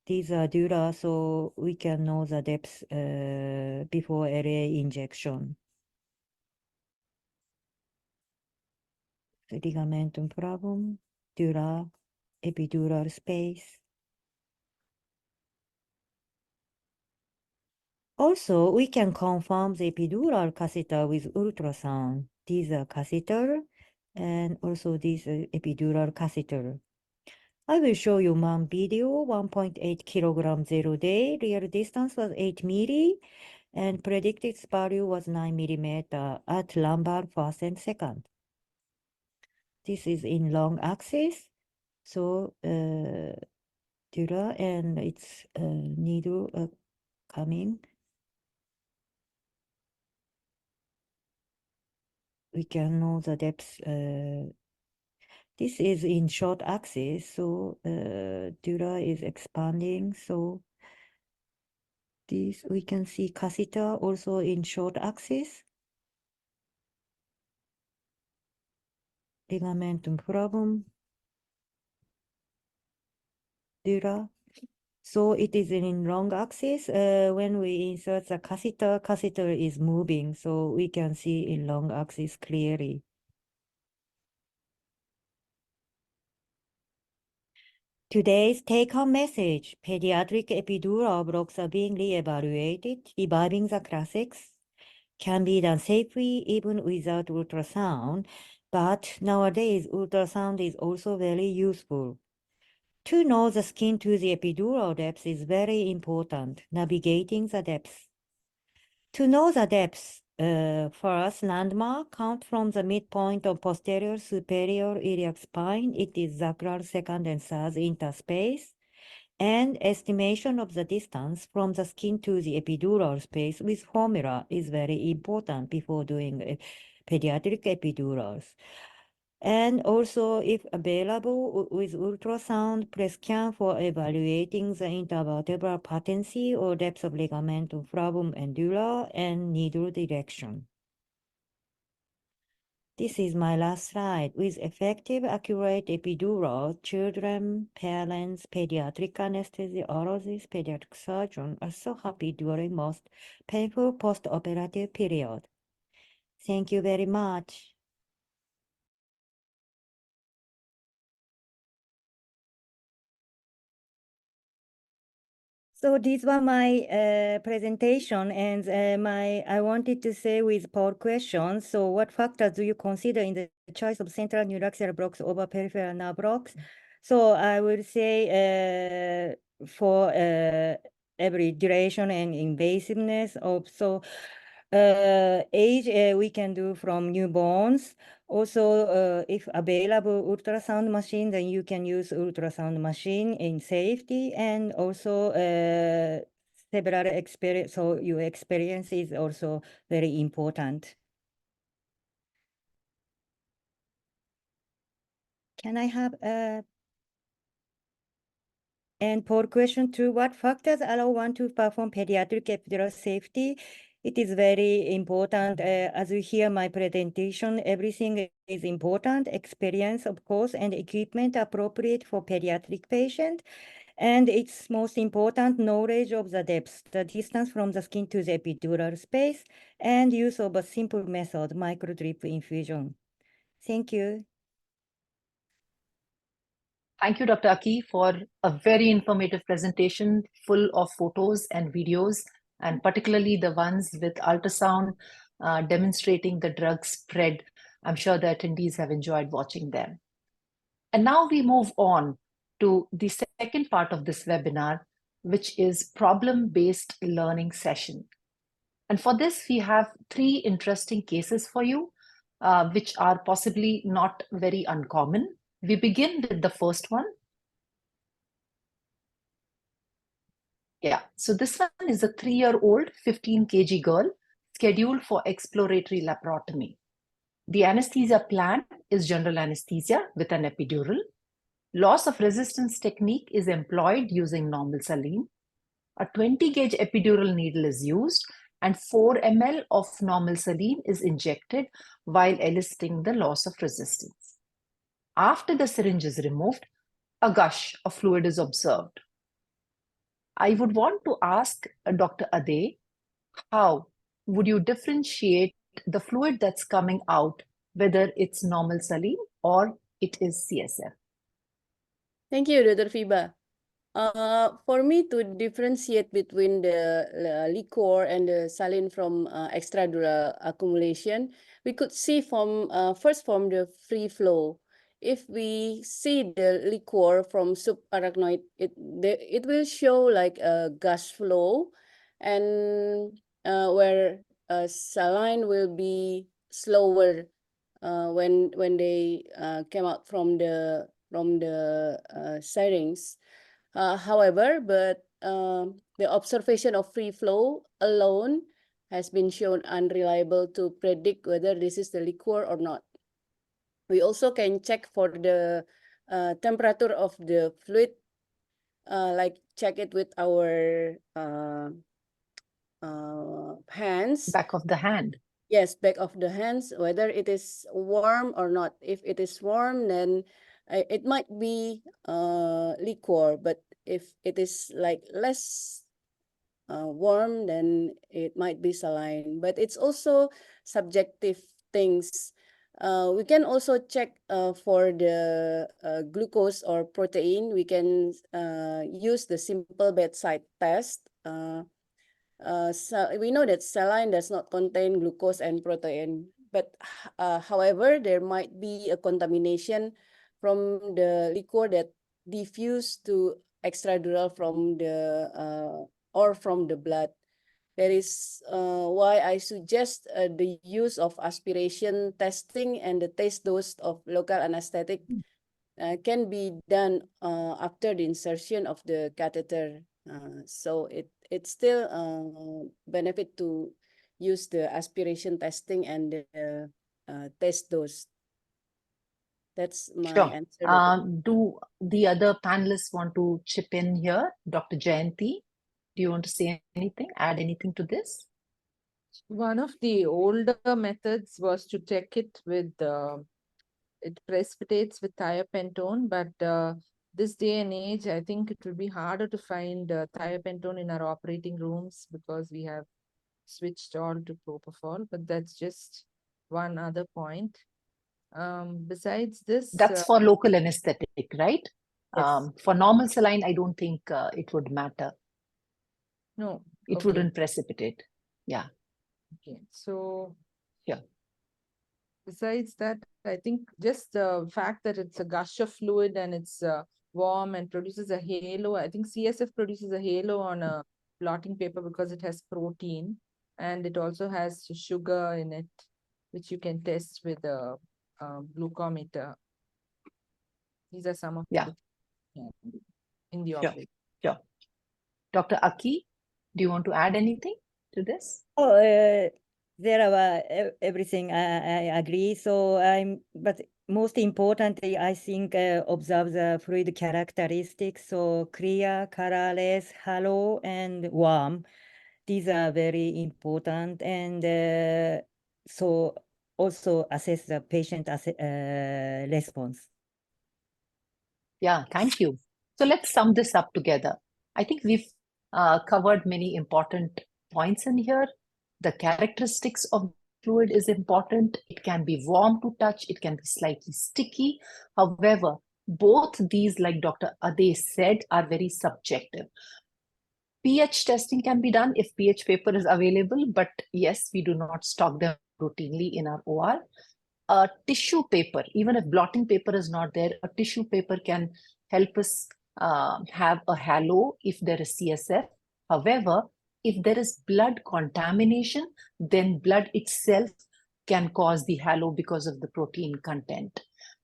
these are dura, so we can know the depth before LA injection. Ligamentum flavum, dura, epidural space. Also, we can confirm the epidural catheter with ultrasound. These are catheter and also this epidural catheter. I will show you one video, 1.8 kilogram 0 day. Real distance was 8 milli. and predicted value was 9 millimeter at lumbar first and second. This is in long axis, so dura and its needle coming. We can know the depth. This is in short axis, so dura is expanding. So this we can see catheter also in short axis. Ligamentum flavum, dura. So it is in long axis. When we insert the catheter is moving, so we can see in long axis clearly. Today's take-home message: pediatric epidural blocks are being re-evaluated. Reviving the classics can be done safely even without ultrasound, but nowadays ultrasound is also very useful. To know the skin to the epidural depth is very important, navigating the depth. To know the depth, first landmark count from the midpoint of posterior superior iliac spine. It is sacral second and third interspace. And estimation of the distance from the skin to the epidural space with formula is very important before doing pediatric epidurals. And also, if available, with ultrasound, press scan for evaluating the intervertebral patency or depth of ligamentum flavum and dura and needle direction. This is my last slide. With effective, accurate epidural, children, parents, pediatric anesthesiologists, pediatric surgeons are so happy during most painful post-operative period. Thank you very much. So these were my presentation, and I wanted to say with poll questions. So what factors do you consider in the choice of central neuraxial blocks over peripheral nerve blocks? So I would say for every duration and invasiveness of age we can do from newborns. Also, if available ultrasound machine, then you can use ultrasound machine in safety, and also several experience. So your experience is also very important. Can I have and for question 2, what factors allow one to perform pediatric epidural safety? It is very important. As you hear my presentation, everything is important. Experience, of course, and equipment appropriate for pediatric patient. And it's most important, knowledge of the depth, the distance from the skin to the epidural space, and use of a simple method, microdrip infusion. Thank you.
Thank you, Dr. Aki, for a very informative presentation full of photos and videos, and particularly the ones with ultrasound demonstrating the drug spread. I'm sure the attendees have enjoyed watching them. And now we move on to the second part of this webinar, which is problem-based learning session. And for this, we have 3 interesting cases for you, which are possibly not very uncommon. We begin with the first one. Yeah, so this one is a 3-year-old 15 kg girl scheduled for exploratory laparotomy. The anesthesia plan is general anesthesia with an epidural. Loss of resistance technique is employed using normal saline. A 20 gauge epidural needle is used, and 4 ml of normal saline is injected while eliciting the loss of resistance. After the syringe is removed, a gush of fluid is observed. I would want to ask Dr. Ade, how would you differentiate the fluid that's coming out, whether it's normal saline or it is CSF?
Thank you, Dr. Fiba. For me to differentiate between the liquor and the saline from extradural accumulation, we could see from first from the free flow. If we see the liquor from subarachnoid, it will show like a gush flow, and where saline will be slower when they came out from the syringe. However, the observation of free flow alone has been shown unreliable to predict whether this is the liquor or not. We also can check for the temperature of the fluid, like check it with our hands.
Back of the hand.
Yes, back of the hands, whether it is warm or not. If it is warm, then it might be liquor, but if it is like less warm, then it might be saline. But it's also subjective things. We can also check for the glucose or protein. We can use the simple bedside test. So we know that saline does not contain glucose and protein, but however, there might be a contamination from the liquor that diffused to extradural from the or from the blood. That is why I suggest the use of aspiration testing and the taste dose of local anesthetic can be done after the insertion of the catheter. So it still benefit to use the aspiration testing and the taste dose. That's my
Sure.
answer. Dr.
Do the other panelists want to chip in here? Dr. Jayanti, do you want to say anything, add anything to this?
One of the older methods was to check it with, it precipitates with thiopentone, but this day and age, I think it will be harder to find thiopentone in our operating rooms because we have switched all to propofol, but that's just one other point. Besides this,
That's for local anesthetic, right?
yes.
For normal saline, I don't think it would matter.
No,
It
okay.
wouldn't precipitate. Yeah.
Okay, so
Yeah.
besides that, I think just the fact that it's a gush of fluid and it's warm and produces a halo. I think CSF produces a halo on a blotting paper because it has protein and it also has sugar in it, which you can test with a glucometer. These are some of
Yeah.
the in the
Sure.
operation.
Sure. Dr. Aki, do you want to add anything to this?
Oh, there are everything I agree. So but most importantly, I think observe the fluid characteristics. So clear, colorless, hollow, and warm. These are very important. And so also assess the patient response.
Yeah, thank you. So let's sum this up together. I think we've covered many important points in here. The characteristics of fluid is important. It can be warm to touch. It can be slightly sticky. However, both these, like Dr. Ade said, are very subjective. pH testing can be done if pH paper is available, but yes, we do not stock them routinely in our OR. A tissue paper, even if blotting paper is not there, a tissue paper can help us have a halo if there is CSF. However, if there is blood contamination, then blood itself can cause the halo because of the protein content.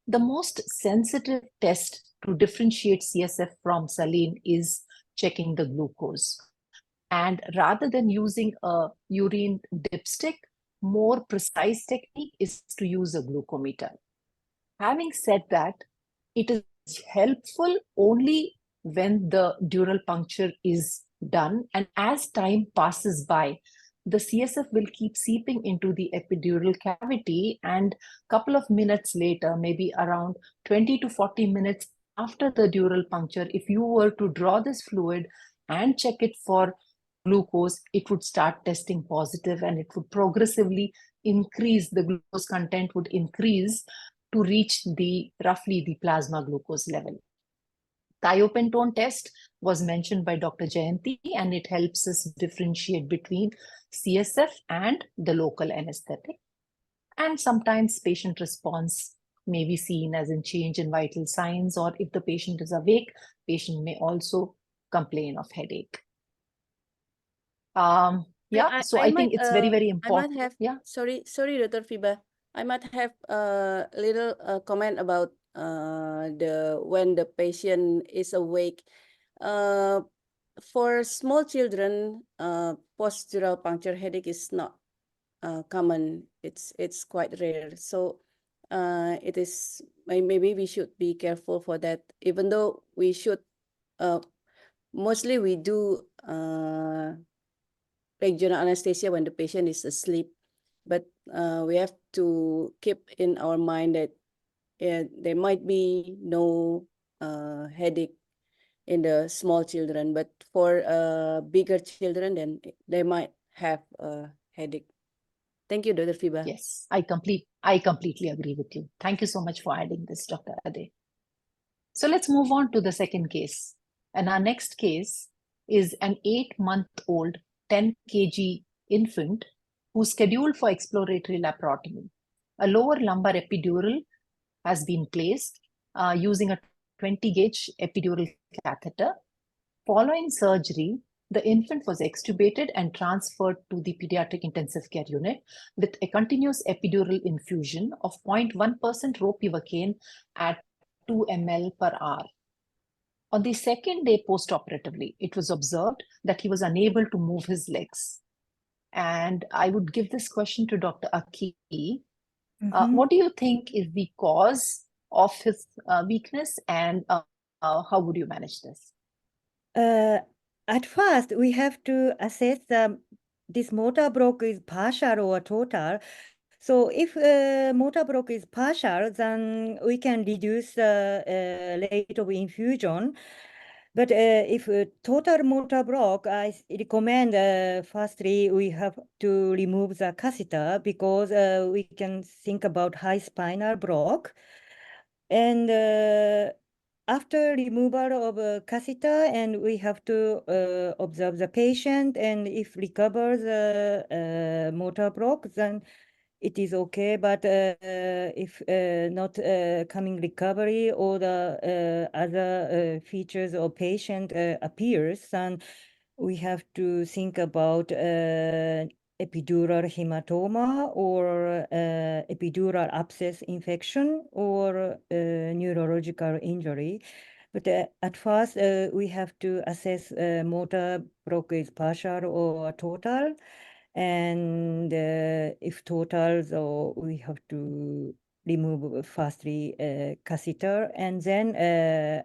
The most sensitive test to differentiate CSF from saline is checking the glucose. And rather than using a urine dipstick, more precise technique is to use a glucometer. Having said that, it is helpful only when the dural puncture is done, and as time passes by, the CSF will keep seeping into the epidural cavity, and a couple of minutes later, maybe around 20 to 40 minutes after the dural puncture, if you were to draw this fluid and check it for glucose, it would start testing positive and it would progressively increase, the glucose content would increase to reach roughly the plasma glucose level. Thiopentone test was mentioned by Dr. Jayanti, and it helps us differentiate between CSF and the local anesthetic. And sometimes patient response may be seen as in change in vital signs, or if the patient is awake, patient may also complain of headache. Yeah, so I think it's very, very
I
important.
might have,
Yeah.
sorry, Dr. Fiba. I might have a little comment about when the patient is awake. For small children, postural puncture headache is not common. It's quite rare. So it is, maybe we should be careful for that. Even though we should, mostly we do regional anesthesia when the patient is asleep, but we have to keep in our mind that there might be no headache in the small children, but for bigger children, then they might have a headache. Thank you, Dr. Fiba.
Yes, I completely agree with you. Thank you so much for adding this, Dr. Ade. So let's move on to the second case. And our next case is an 8-month-old 10 kg infant who's scheduled for exploratory laparotomy. A lower lumbar epidural has been placed using a 20 gauge epidural catheter. Following surgery, the infant was extubated and transferred to the pediatric intensive care unit with a continuous epidural infusion of 0.1% ropivacaine at 2 ml per hour. On the second day postoperatively, it was observed that he was unable to move his legs. And I would give this question to Dr. Aki. What do you think is the cause of his weakness, and how would you manage this?
At first, we have to assess this motor block is partial or total. So if motor block is partial, then we can reduce the rate of infusion. But if total motor block, I recommend firstly we have to remove the catheter, because we can think about high spinal block. And after removal of a catheter, and we have to observe the patient, and if recovers motor block, then it is okay. But if not coming recovery, or the other features of patient appears, then we have to think about epidural hematoma, or epidural abscess infection, or neurological injury. But at first, we have to assess motor block is partial or total. And if total, so we have to remove firstly catheter, and then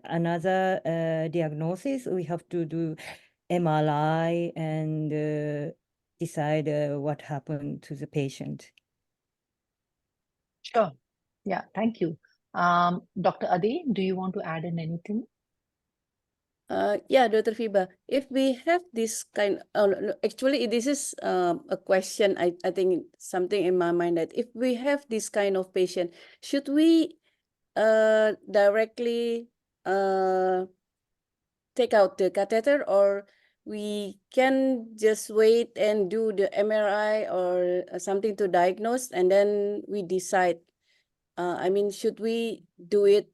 another diagnosis, we have to do MRI and decide what happened to the patient.
Sure. Yeah, thank you. Dr. Ade, do you want to add in anything?
Yeah, Dr. Fiba, if we have this kind, actually this is a question, I think something in my mind, that if we have this kind of patient, should we directly take out the catheter, or we can just wait and do the MRI or something to diagnose, and then we decide? I mean, should we do it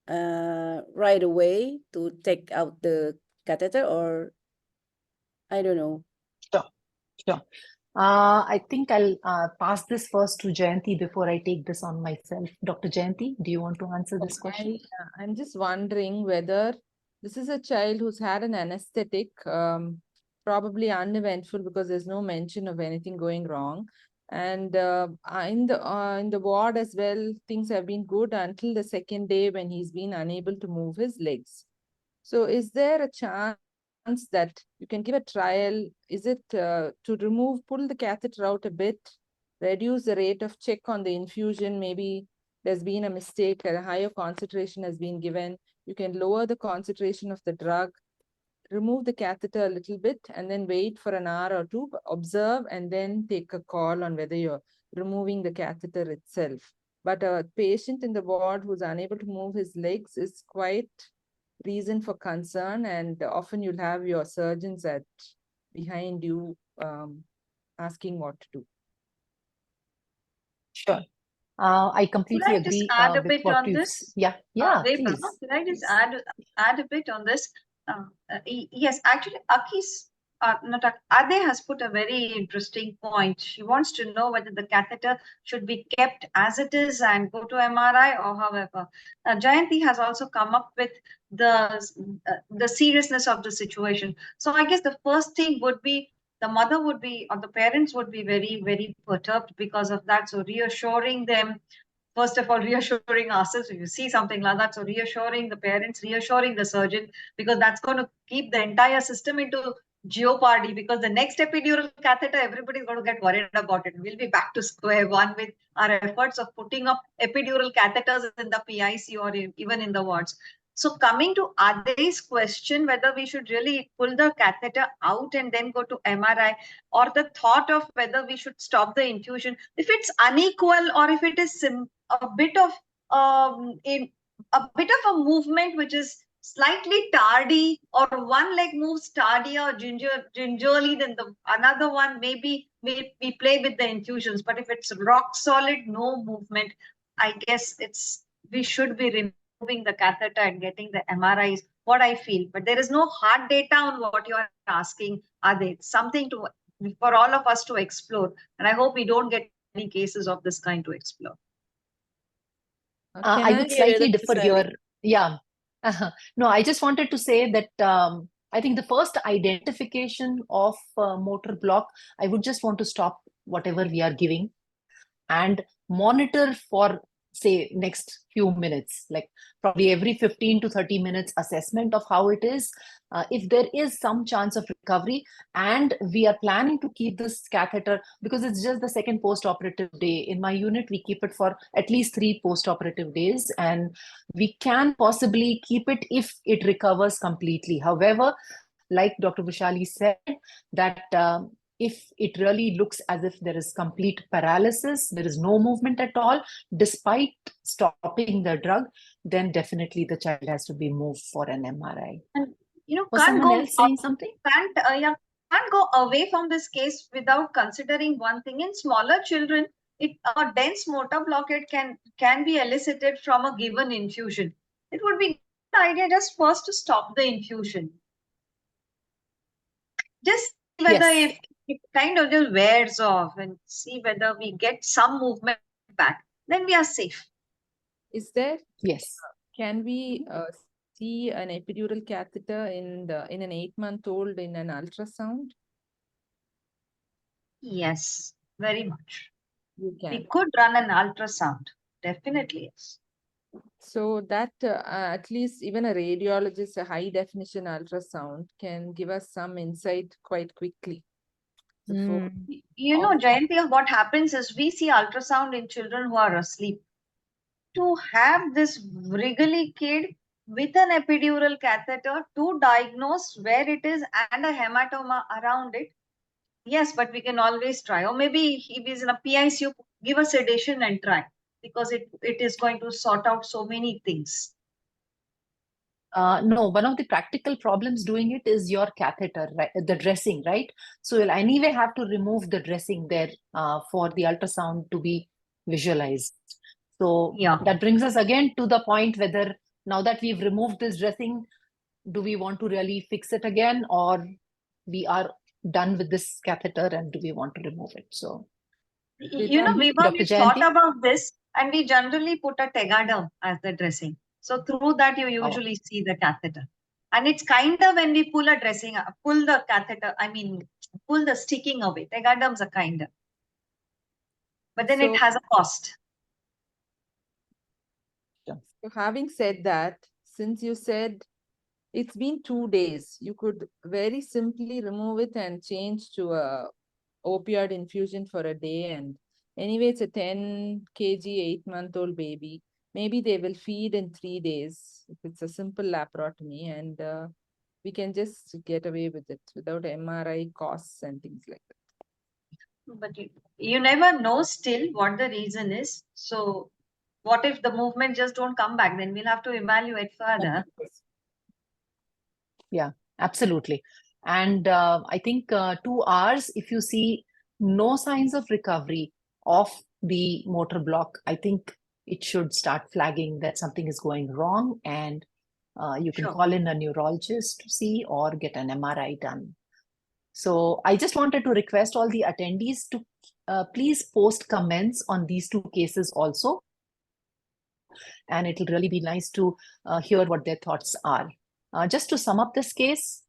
right away to take out the catheter, or I don't know?
Sure. I think I'll pass this first to Jayanti before I take this on myself. Dr. Jayanti, do you want to answer this question?
I'm just wondering whether this is a child who's had an anesthetic, probably uneventful, because there's no mention of anything going wrong. And in the ward as well, things have been good until the second day, when he's been unable to move his legs. So is there a chance that you can give a trial? Is it to pull the catheter out a bit, reduce the rate of check on the infusion? Maybe there's been a mistake, a higher concentration has been given. You can lower the concentration of the drug, remove the catheter a little bit, and then wait for an hour or two, observe, and then take a call on whether you're removing the catheter itself. But a patient in the ward who's unable to move his legs is quite reason for concern, and often you'll have your surgeons behind you asking what to do.
Sure. I completely
Could I just
agree
add a
with
bit
what
on
you've
this?
Yeah,
Vibha,
please.
could I just add a bit on this? Yes, actually, Aki's Ade has put a very interesting point. She wants to know whether the catheter should be kept as it is and go to MRI or however. Jayanti has also come up with the seriousness of the situation. So I guess the first thing would be the mother would be, or the parents would be very, very perturbed because of that. So reassuring them, first of all, reassuring ourselves if you see something like that. So reassuring the parents, reassuring the surgeon, because that's going to keep the entire system into jeopardy, because the next epidural catheter, everybody's going to get worried about it. We'll be back to square one with our efforts of putting up epidural catheters in the PIC or even in the wards. So coming to Ade's question, whether we should really pull the catheter out and then go to MRI, or the thought of whether we should stop the infusion, if it's unequal or if it is a bit of a movement which is slightly tardy, or one leg moves tardy or gingerly, then the another one maybe we play with the infusions. But if it's rock solid, no movement, I guess we should be removing the catheter and getting the MRI is what I feel. But there is no hard data on what you are asking. Are they something for all of us to explore? And I hope we don't get any cases of this kind to explore.
I would slightly
Dr.
differ
Vishali?
here. Yeah. No, I just wanted to say that I think the first identification of motor block, I would just want to stop whatever we are giving and monitor for, say, next few minutes, like probably every 15 to 30 minutes assessment of how it is. If there is some chance of recovery and we are planning to keep this catheter, because it's just the second post-operative day. In my unit, we keep it for at least 3 post-operative days, and we can possibly keep it if it recovers completely. However, like Dr. Vishali said, that if it really looks as if there is complete paralysis, there is no movement at all, despite stopping the drug, then definitely the child has to be moved for an MRI.
And
Was someone else saying something?
Can't go away from this case without considering one thing. In smaller children, a dense motor blockade can be elicited from a given infusion. It would be a good idea just first to stop the infusion. Just see whether if it kind of just wears off, and see whether we get some movement back, then we are safe.
Is there?
Yes.
Can we see an epidural catheter in an 8-month-old in an ultrasound?
Yes, very much.
You can.
We could run an ultrasound. Definitely, yes.
So that at least even a radiologist, a high definition ultrasound can give us some insight quite quickly.
Jayanti, what happens is we see ultrasound in children who are asleep. To have this wriggly kid with an epidural catheter to diagnose where it is and a hematoma around it, yes, but we can always try. Or maybe if he's in a PICU, give a sedation and try, because it is going to sort out so many things.
No, one of the practical problems doing it is your catheter, right? The dressing, right? So you'll anyway have to remove the dressing there for the ultrasound to be visualized. So that brings us again to the point whether now that we've removed this dressing, do we want to really fix it again, or we are done with this catheter and do we want to remove it? So,
We've thought about this, and we generally put a tegaderm as the dressing. So through that, you usually see the catheter. And it's kind of when we pull a dressing, pull the catheter, pull the sticking away. Tegaderms are kind of. But then it has a cost.
So having said that, since you said it's been 2 days, you could very simply remove it and change to a opioid infusion for a day. And anyway, it's a 10 kg 8-month-old baby. Maybe they will feed in 3 days if it's a simple laparotomy, and we can just get away with it without MRI costs and things like that.
But you never know still what the reason is. So what if the movement just don't come back? Then we'll have to evaluate further.
Yeah, absolutely. And I think 2 hours, if you see no signs of recovery of the motor block, I think it should start flagging that something is going wrong, and you can call in a neurologist to see or get an MRI done. So I just wanted to request all the attendees to please post comments on these two cases also. And it'll really be nice to hear what their thoughts are. Just to sum up this case,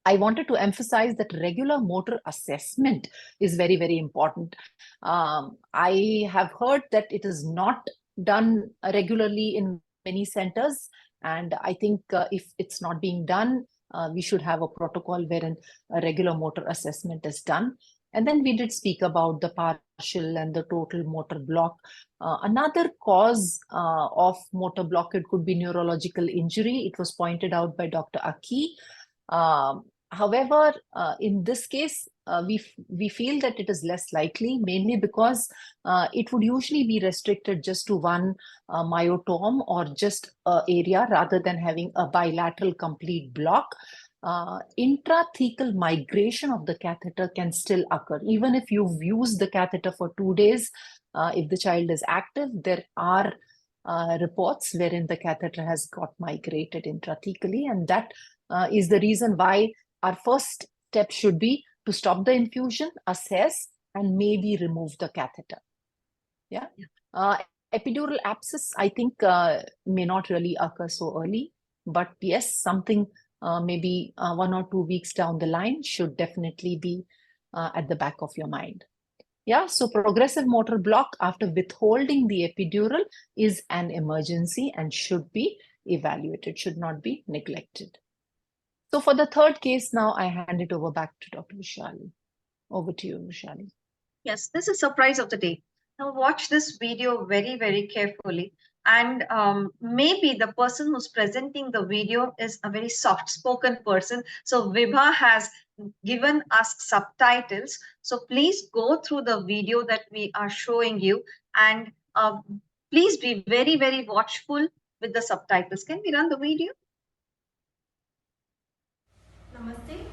I wanted to emphasize that regular motor assessment is very, very important. I have heard that it is not done regularly in many centers. And I think if it's not being done, we should have a protocol wherein a regular motor assessment is done. And then we did speak about the partial and the total motor block. Another cause of motor blockade could be neurological injury. It was pointed out by Dr. Aki. However, in this case, we feel that it is less likely, mainly because it would usually be restricted just to one myotome or just an area rather than having a bilateral complete block. Intrathecal migration of the catheter can still occur. Even if you've used the catheter for 2 days, if the child is active, there are reports wherein the catheter has got migrated intrathecally, and that is the reason why our first step should be to stop the infusion, assess, and maybe remove the catheter. Yeah. Epidural abscess, I think, may not really occur so early, but yes, something maybe 1 or 2 weeks down the line should definitely be at the back of your mind. Yeah, so progressive motor block after withholding the epidural is an emergency and should be evaluated, should not be neglected. So for the third case now, I hand it over back to Dr. Vishali. Over to you, Vishali.
Yes, this is surprise of the day. Now watch this video very, very carefully. And maybe the person who's presenting the video is a very soft-spoken person. So Vibha has given us subtitles. So please go through the video that we are showing you. And please be very, very watchful with the subtitles. Can we run the video?
Namaste,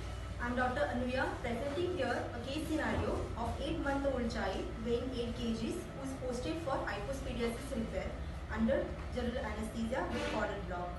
I'm Dr. Anuya presenting here a case scenario of 8-month-old child weighing 8 kgs who is posted for hypospadiasis repair under general anesthesia with caudal block.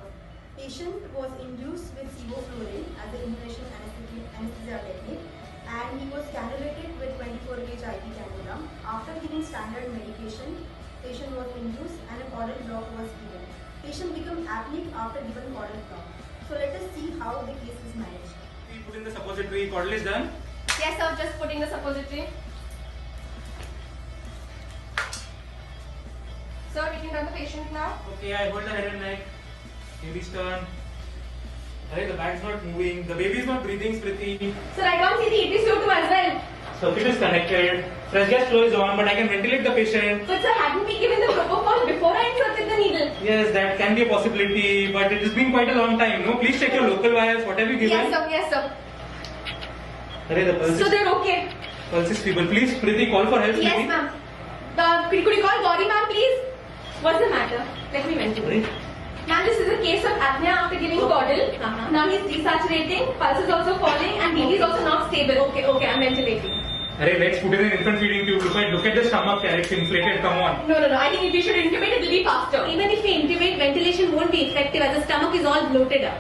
Patient was induced with sevoflurane as an inhalation anesthesia technique, and he was cannulated with 24 gauge IV cannula. After giving standard medication, patient was induced and a caudal block was given. Patient became apneic after given caudal block. So let us see how the case is managed.
We put in the suppository. Caudal is done?
Yes, sir. Just putting the suppository. Sir, we can run the patient now.
Okay, I hold the head and neck. Baby's turn. Hey, the bag's not moving. The baby's not breathing, Smriti.
Sir, I can't see the EPCO2 as well.
Circuit is connected. Fresh gas flow is on, but I can ventilate the patient.
But sir, hadn't we given the propofol before I inserted the needle?
Yes, that can be a possibility, but it has been quite a long time. No, please check your local wires. What have you given?
Yes, sir. Yes, sir.
Hey, the pulse
So they're okay.
Pulse is feeble. Please, Smriti, call for help.
Yes,
Smriti.
ma'am. Could you call Gauri, ma'am, please? What's the matter? Let me ventilate. Ma'am, this is a case of apnea after giving caudal. Now he's desaturating, pulse is also falling, and baby is also not stable. Okay, I'm ventilating.
Hey, let's put in an infant feeding tube. Look at the stomach, it's inflated. Come on.
No. I think if we should intubate, it will be faster. Even if we intubate, ventilation won't be effective as the stomach is all bloated up.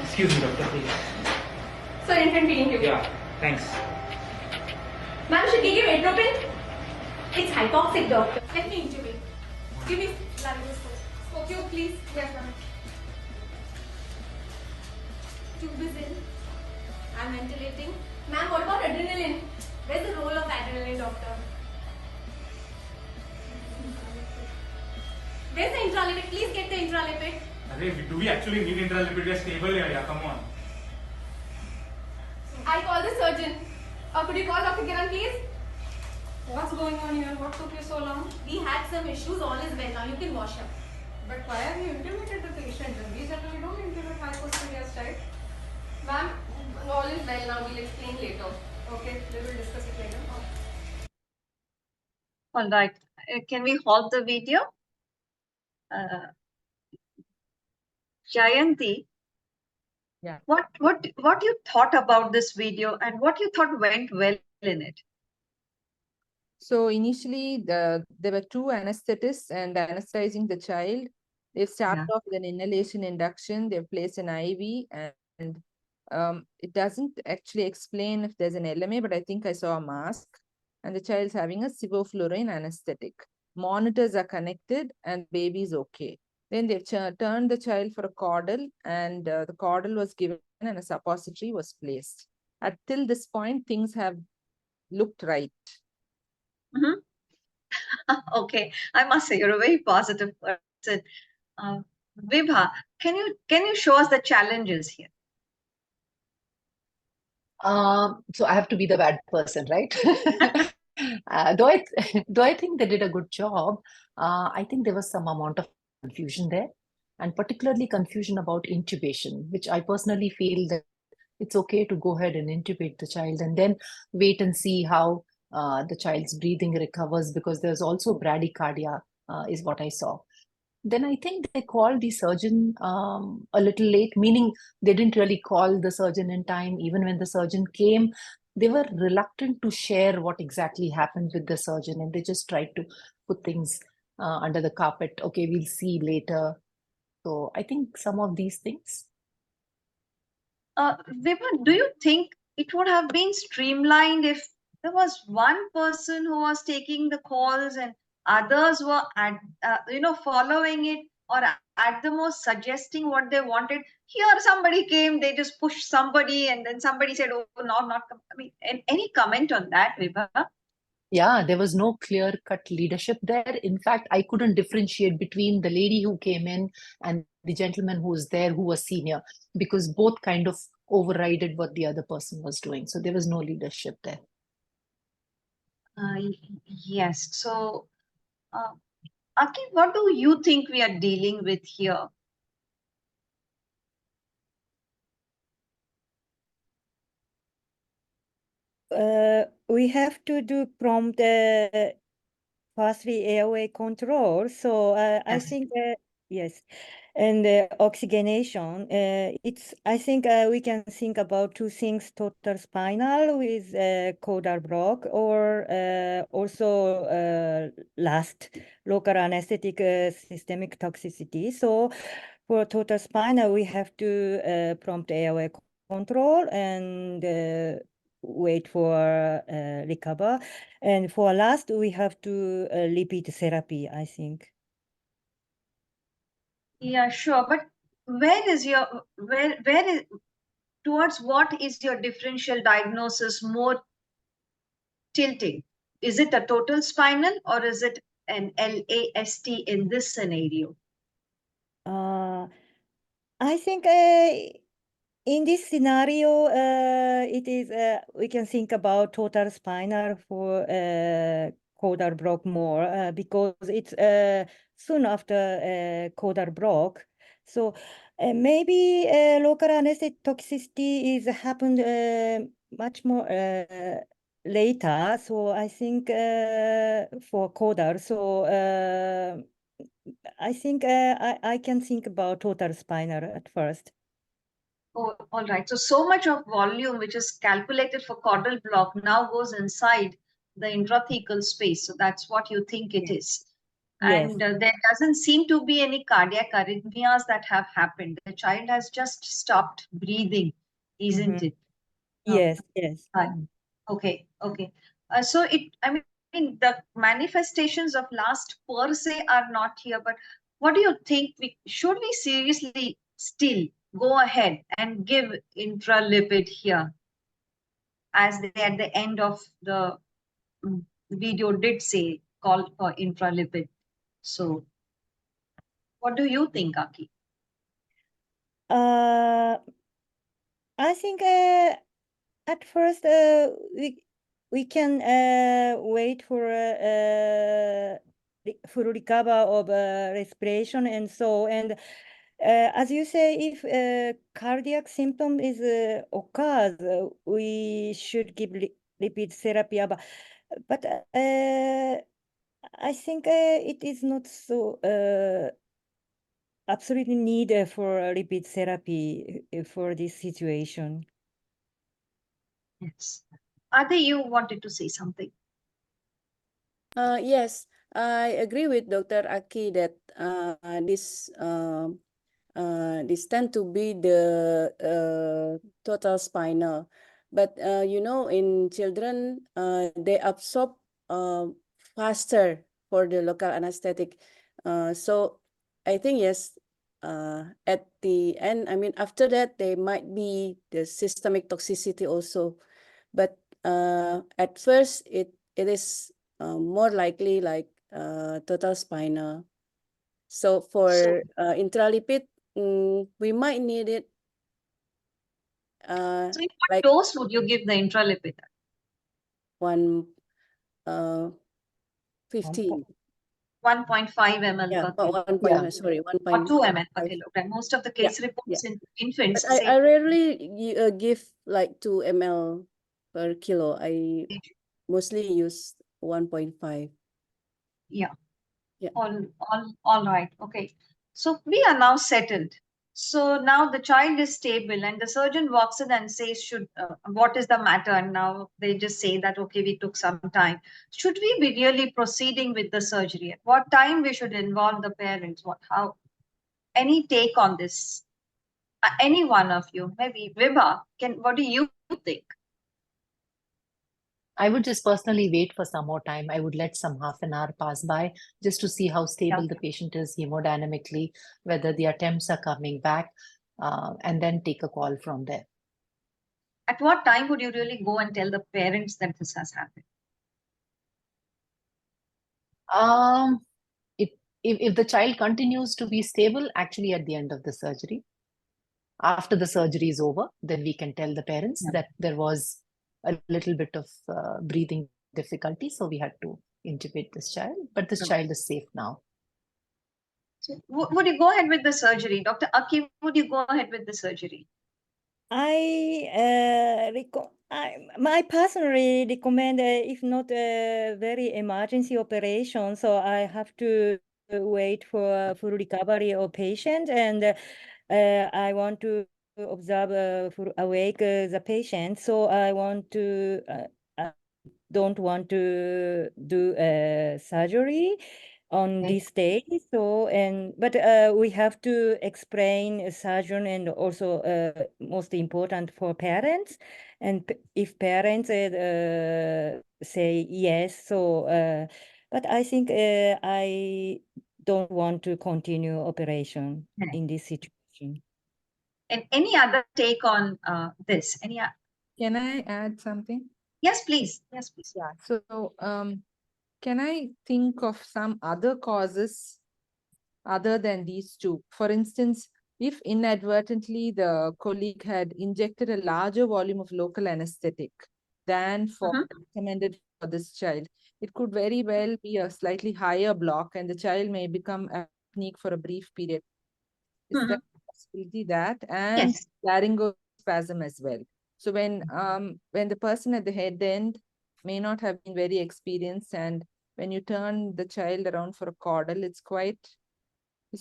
Excuse me, doctor, please.
Sir, infant feeding tube.
Yeah, thanks.
Ma'am, should we give atropine? It's hypoxic, doctor. Let me intubate. Give me laryngoscope. Tube, please. Yes, ma'am. Tube is in. I'm ventilating. Ma'am, what about adrenaline? Where's the role of adrenaline, doctor? Where's the intralipid? Please get the intralipid.
Do we actually need intralipid? We are stable here, yeah, come on.
I call the surgeon. Could you call Dr. Kiran, please? What's going on here? What took you so long? We had some issues. All is well now. You can wash up.
But why have you intubated the patient? We generally don't intubate hypospadias, right?
Ma'am, all is well now. We'll explain later.
Okay, we will discuss it later.
All right. Can we halt the video? Jayanti,
Yeah.
What you thought about this video and what you thought went well in it?
So initially, there were 2 anesthetists and anesthetizing the child. They've started off with an inhalation induction. They've placed an IV and It doesn't actually explain if there's an LMA, but I think I saw a mask, and the child's having a sevoflurane anesthetic. Monitors are connected and baby's okay. Then they've turned the child for a caudal, and the caudal was given and a suppository was placed. Till this point, things have looked right.
Okay, I must say you're a very positive person. Vibha, can you show us the challenges here?
So I have to be the bad person, right? Though I think they did a good job, I think there was some amount of confusion there, and particularly confusion about intubation, which I personally feel that it's okay to go ahead and intubate the child and then wait and see how the child's breathing recovers, because there's also bradycardia, is what I saw. Then I think they called the surgeon a little late, meaning they didn't really call the surgeon in time. Even when the surgeon came, they were reluctant to share what exactly happened with the surgeon, and they just tried to put things under the carpet. Okay, we'll see later. So I think some of these things.
Vibha, do you think it would have been streamlined if there was one person who was taking the calls and others were following it, or at the most suggesting what they wanted? Here somebody came, they just pushed somebody, and then somebody said, oh, no, not. I mean, any comment on that, Vibha?
Yeah, there was no clear-cut leadership there. In fact, I couldn't differentiate between the lady who came in and the gentleman who was there, who was senior, because both kind of overrided what the other person was doing. So there was no leadership there.
Yes. So, Aki, what do you think we are dealing with here?
We have to do prompt firstly airway control. So I
Yes.
think yes, and oxygenation. I think we can think about two things: total spinal with caudal block, or also last local anesthetic systemic toxicity. So for total spinal, we have to prompt airway control and wait for recover. And for last, we have to repeat therapy, I think.
Yeah, sure. But where is towards what is your differential diagnosis more tilting? Is it a total spinal or is it an LAST in this scenario?
I think in this scenario, it is we can think about total spinal for caudal block more because it's soon after caudal block. So maybe local anesthetic toxicity is happened much more later. So I think for caudal, so I think I can think about total spinal at first.
Oh, all right. So much of volume which is calculated for caudal block now goes inside the intrathecal space. So that's what you think it is.
Yes.
And there doesn't seem to be any cardiac arrhythmias that have happened. The child has just stopped breathing, isn't it?
Yes, yes.
Okay. So I mean, the manifestations of last per se are not here, but what do you think? Should we seriously still go ahead and give intralipid here, as they at the end of the video did say, call for intralipid? So, what do you think, Aki?
I think at first we can wait for full recover of respiration and so, and as you say, if cardiac symptom is occurs, we should give lipid therapy. But I think it is not so absolutely need for lipid therapy for this situation.
Yes. Adi, you wanted to say something.
Yes, I agree with Dr. Aki that this this tend to be the total spinal. But you know, in children, they absorb faster for the local anesthetic. So I think yes, at the end, I mean, after that, there might be the systemic toxicity also. But at first, it is more likely like total spinal. So for intralipid, we might need it.
So in what
Like
dose would you give the intralipid?
15.
1.5 ml
Yeah,
per kilo.
1
Yeah.
sorry,
Or 2 ml per
1.5.
kilogram. Most of the
Yeah,
case
yeah.
reports in
But
infants
I
say
rarely give like 2 ml per kilo. I mostly use 1.5.
yeah.
Yeah.
All right. Okay. So we are now settled. So now the child is stable and the surgeon walks in and says, what is the matter? And now they just say that, okay, we took some time. Should we be really proceeding with the surgery? At what time we should involve the parents? Any take on this? Any one of you, maybe Vibha, what do you think?
I would just personally wait for some more time. I would let some half an hour pass by just to see how stable the patient is hemodynamically, whether the attempts are coming back, and then take a call from there.
At what time would you really go and tell the parents that this has happened?
If the child continues to be stable, actually at the end of the surgery, after the surgery is over, then we can tell the parents that there was a little bit of breathing difficulty, so we had to intubate this child, but this child is safe now.
So would you go ahead with the surgery? Dr. Aki, would you go ahead with the surgery?
I personally recommend if not a very emergency operation, so I have to wait for full recovery of patient, and I want to observe awake the patient, so I don't want to do surgery on this day. So but we have to explain a surgeon, and also most important for parents. And if parents say yes, so but I think I don't want to continue operation in this situation.
And any other take on this?
Can I add something?
Yes, please. Yes, please.
Yeah. So, can I think of some other causes other than these two? For instance, if inadvertently the colleague had injected a larger volume of local anesthetic than recommended for this child, it could very well be a slightly higher block and the child may become apneic for a brief period. Is there a possibility that? And laryngospasm as well. So when the person at the head end may not have been very experienced, and when you turn the child around for a caudal, it's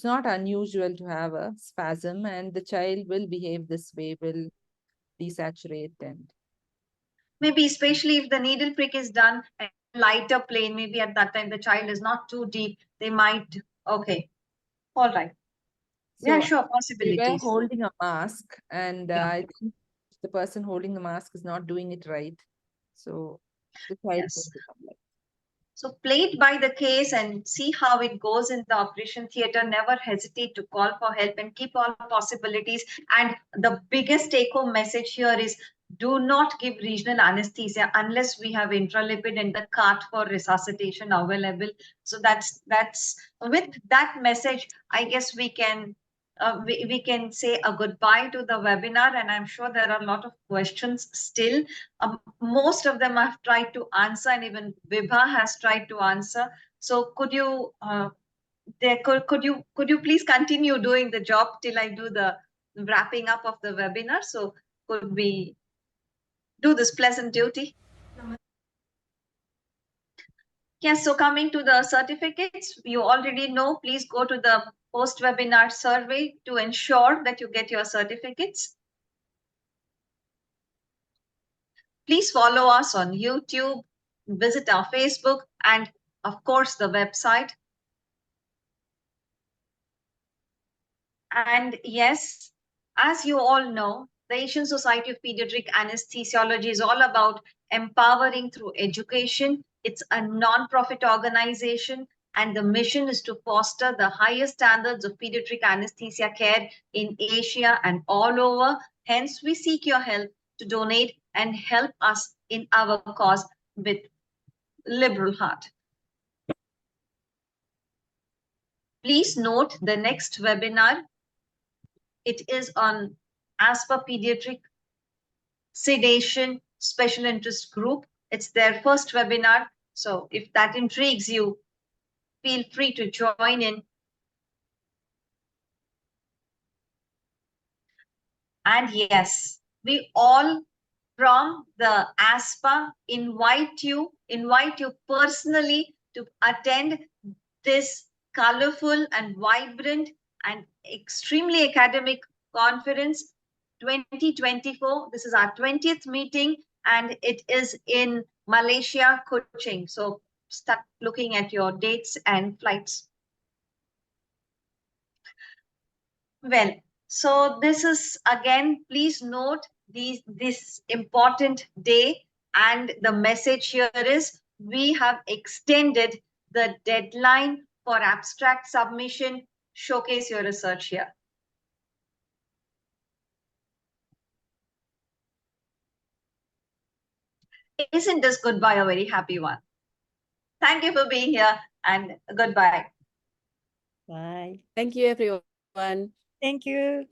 not unusual to have a spasm, and the child will behave this way, will desaturate. And
maybe especially if the needle prick is done at lighter plane, maybe at that time the child is not too deep, they might, okay. All right. So yeah, sure, possibilities.
They were holding a mask, and I think the person holding the mask is not doing it right. So the child will become like.
So play it by the case and see how it goes in the operation theater. Never hesitate to call for help and keep all possibilities. And the biggest take-home message here is do not give regional anesthesia unless we have intralipid and the cart for resuscitation available. So that's with that message, I guess we can say a goodbye to the webinar, and I'm sure there are a lot of questions still. Most of them I've tried to answer, and even Vibha has tried to answer. So could you could you please continue doing the job till I do the wrapping up of the webinar? So could we do this pleasant duty? Yes, so coming to the certificates, you already know, please go to the post-webinar survey to ensure that you get your certificates. Please follow us on YouTube, visit our Facebook, and of course the website. And yes, as you all know, the Asian Society of Pediatric Anesthesiology is all about empowering through education. It's a non-profit organization, and the mission is to foster the highest standards of pediatric anesthesia care in Asia and all over. Hence, we seek your help to donate and help us in our cause with liberal heart. Please note the next webinar. It is on ASPA Pediatric Sedation Special Interest Group. It's their first webinar. So if that intrigues you, feel free to join in. And yes, we all from the ASPA invite you personally to attend this colorful and vibrant and extremely academic conference 2024. This is our 20th meeting, and it is in Malaysia, Kuching. So start looking at your dates and flights. Well, so this is again, please note this important day, and the message here is we have extended the deadline for abstract submission. Showcase your research here. Isn't this goodbye a very happy one? Thank you for being here, and goodbye.
Bye.
Thank you, everyone.
Thank you.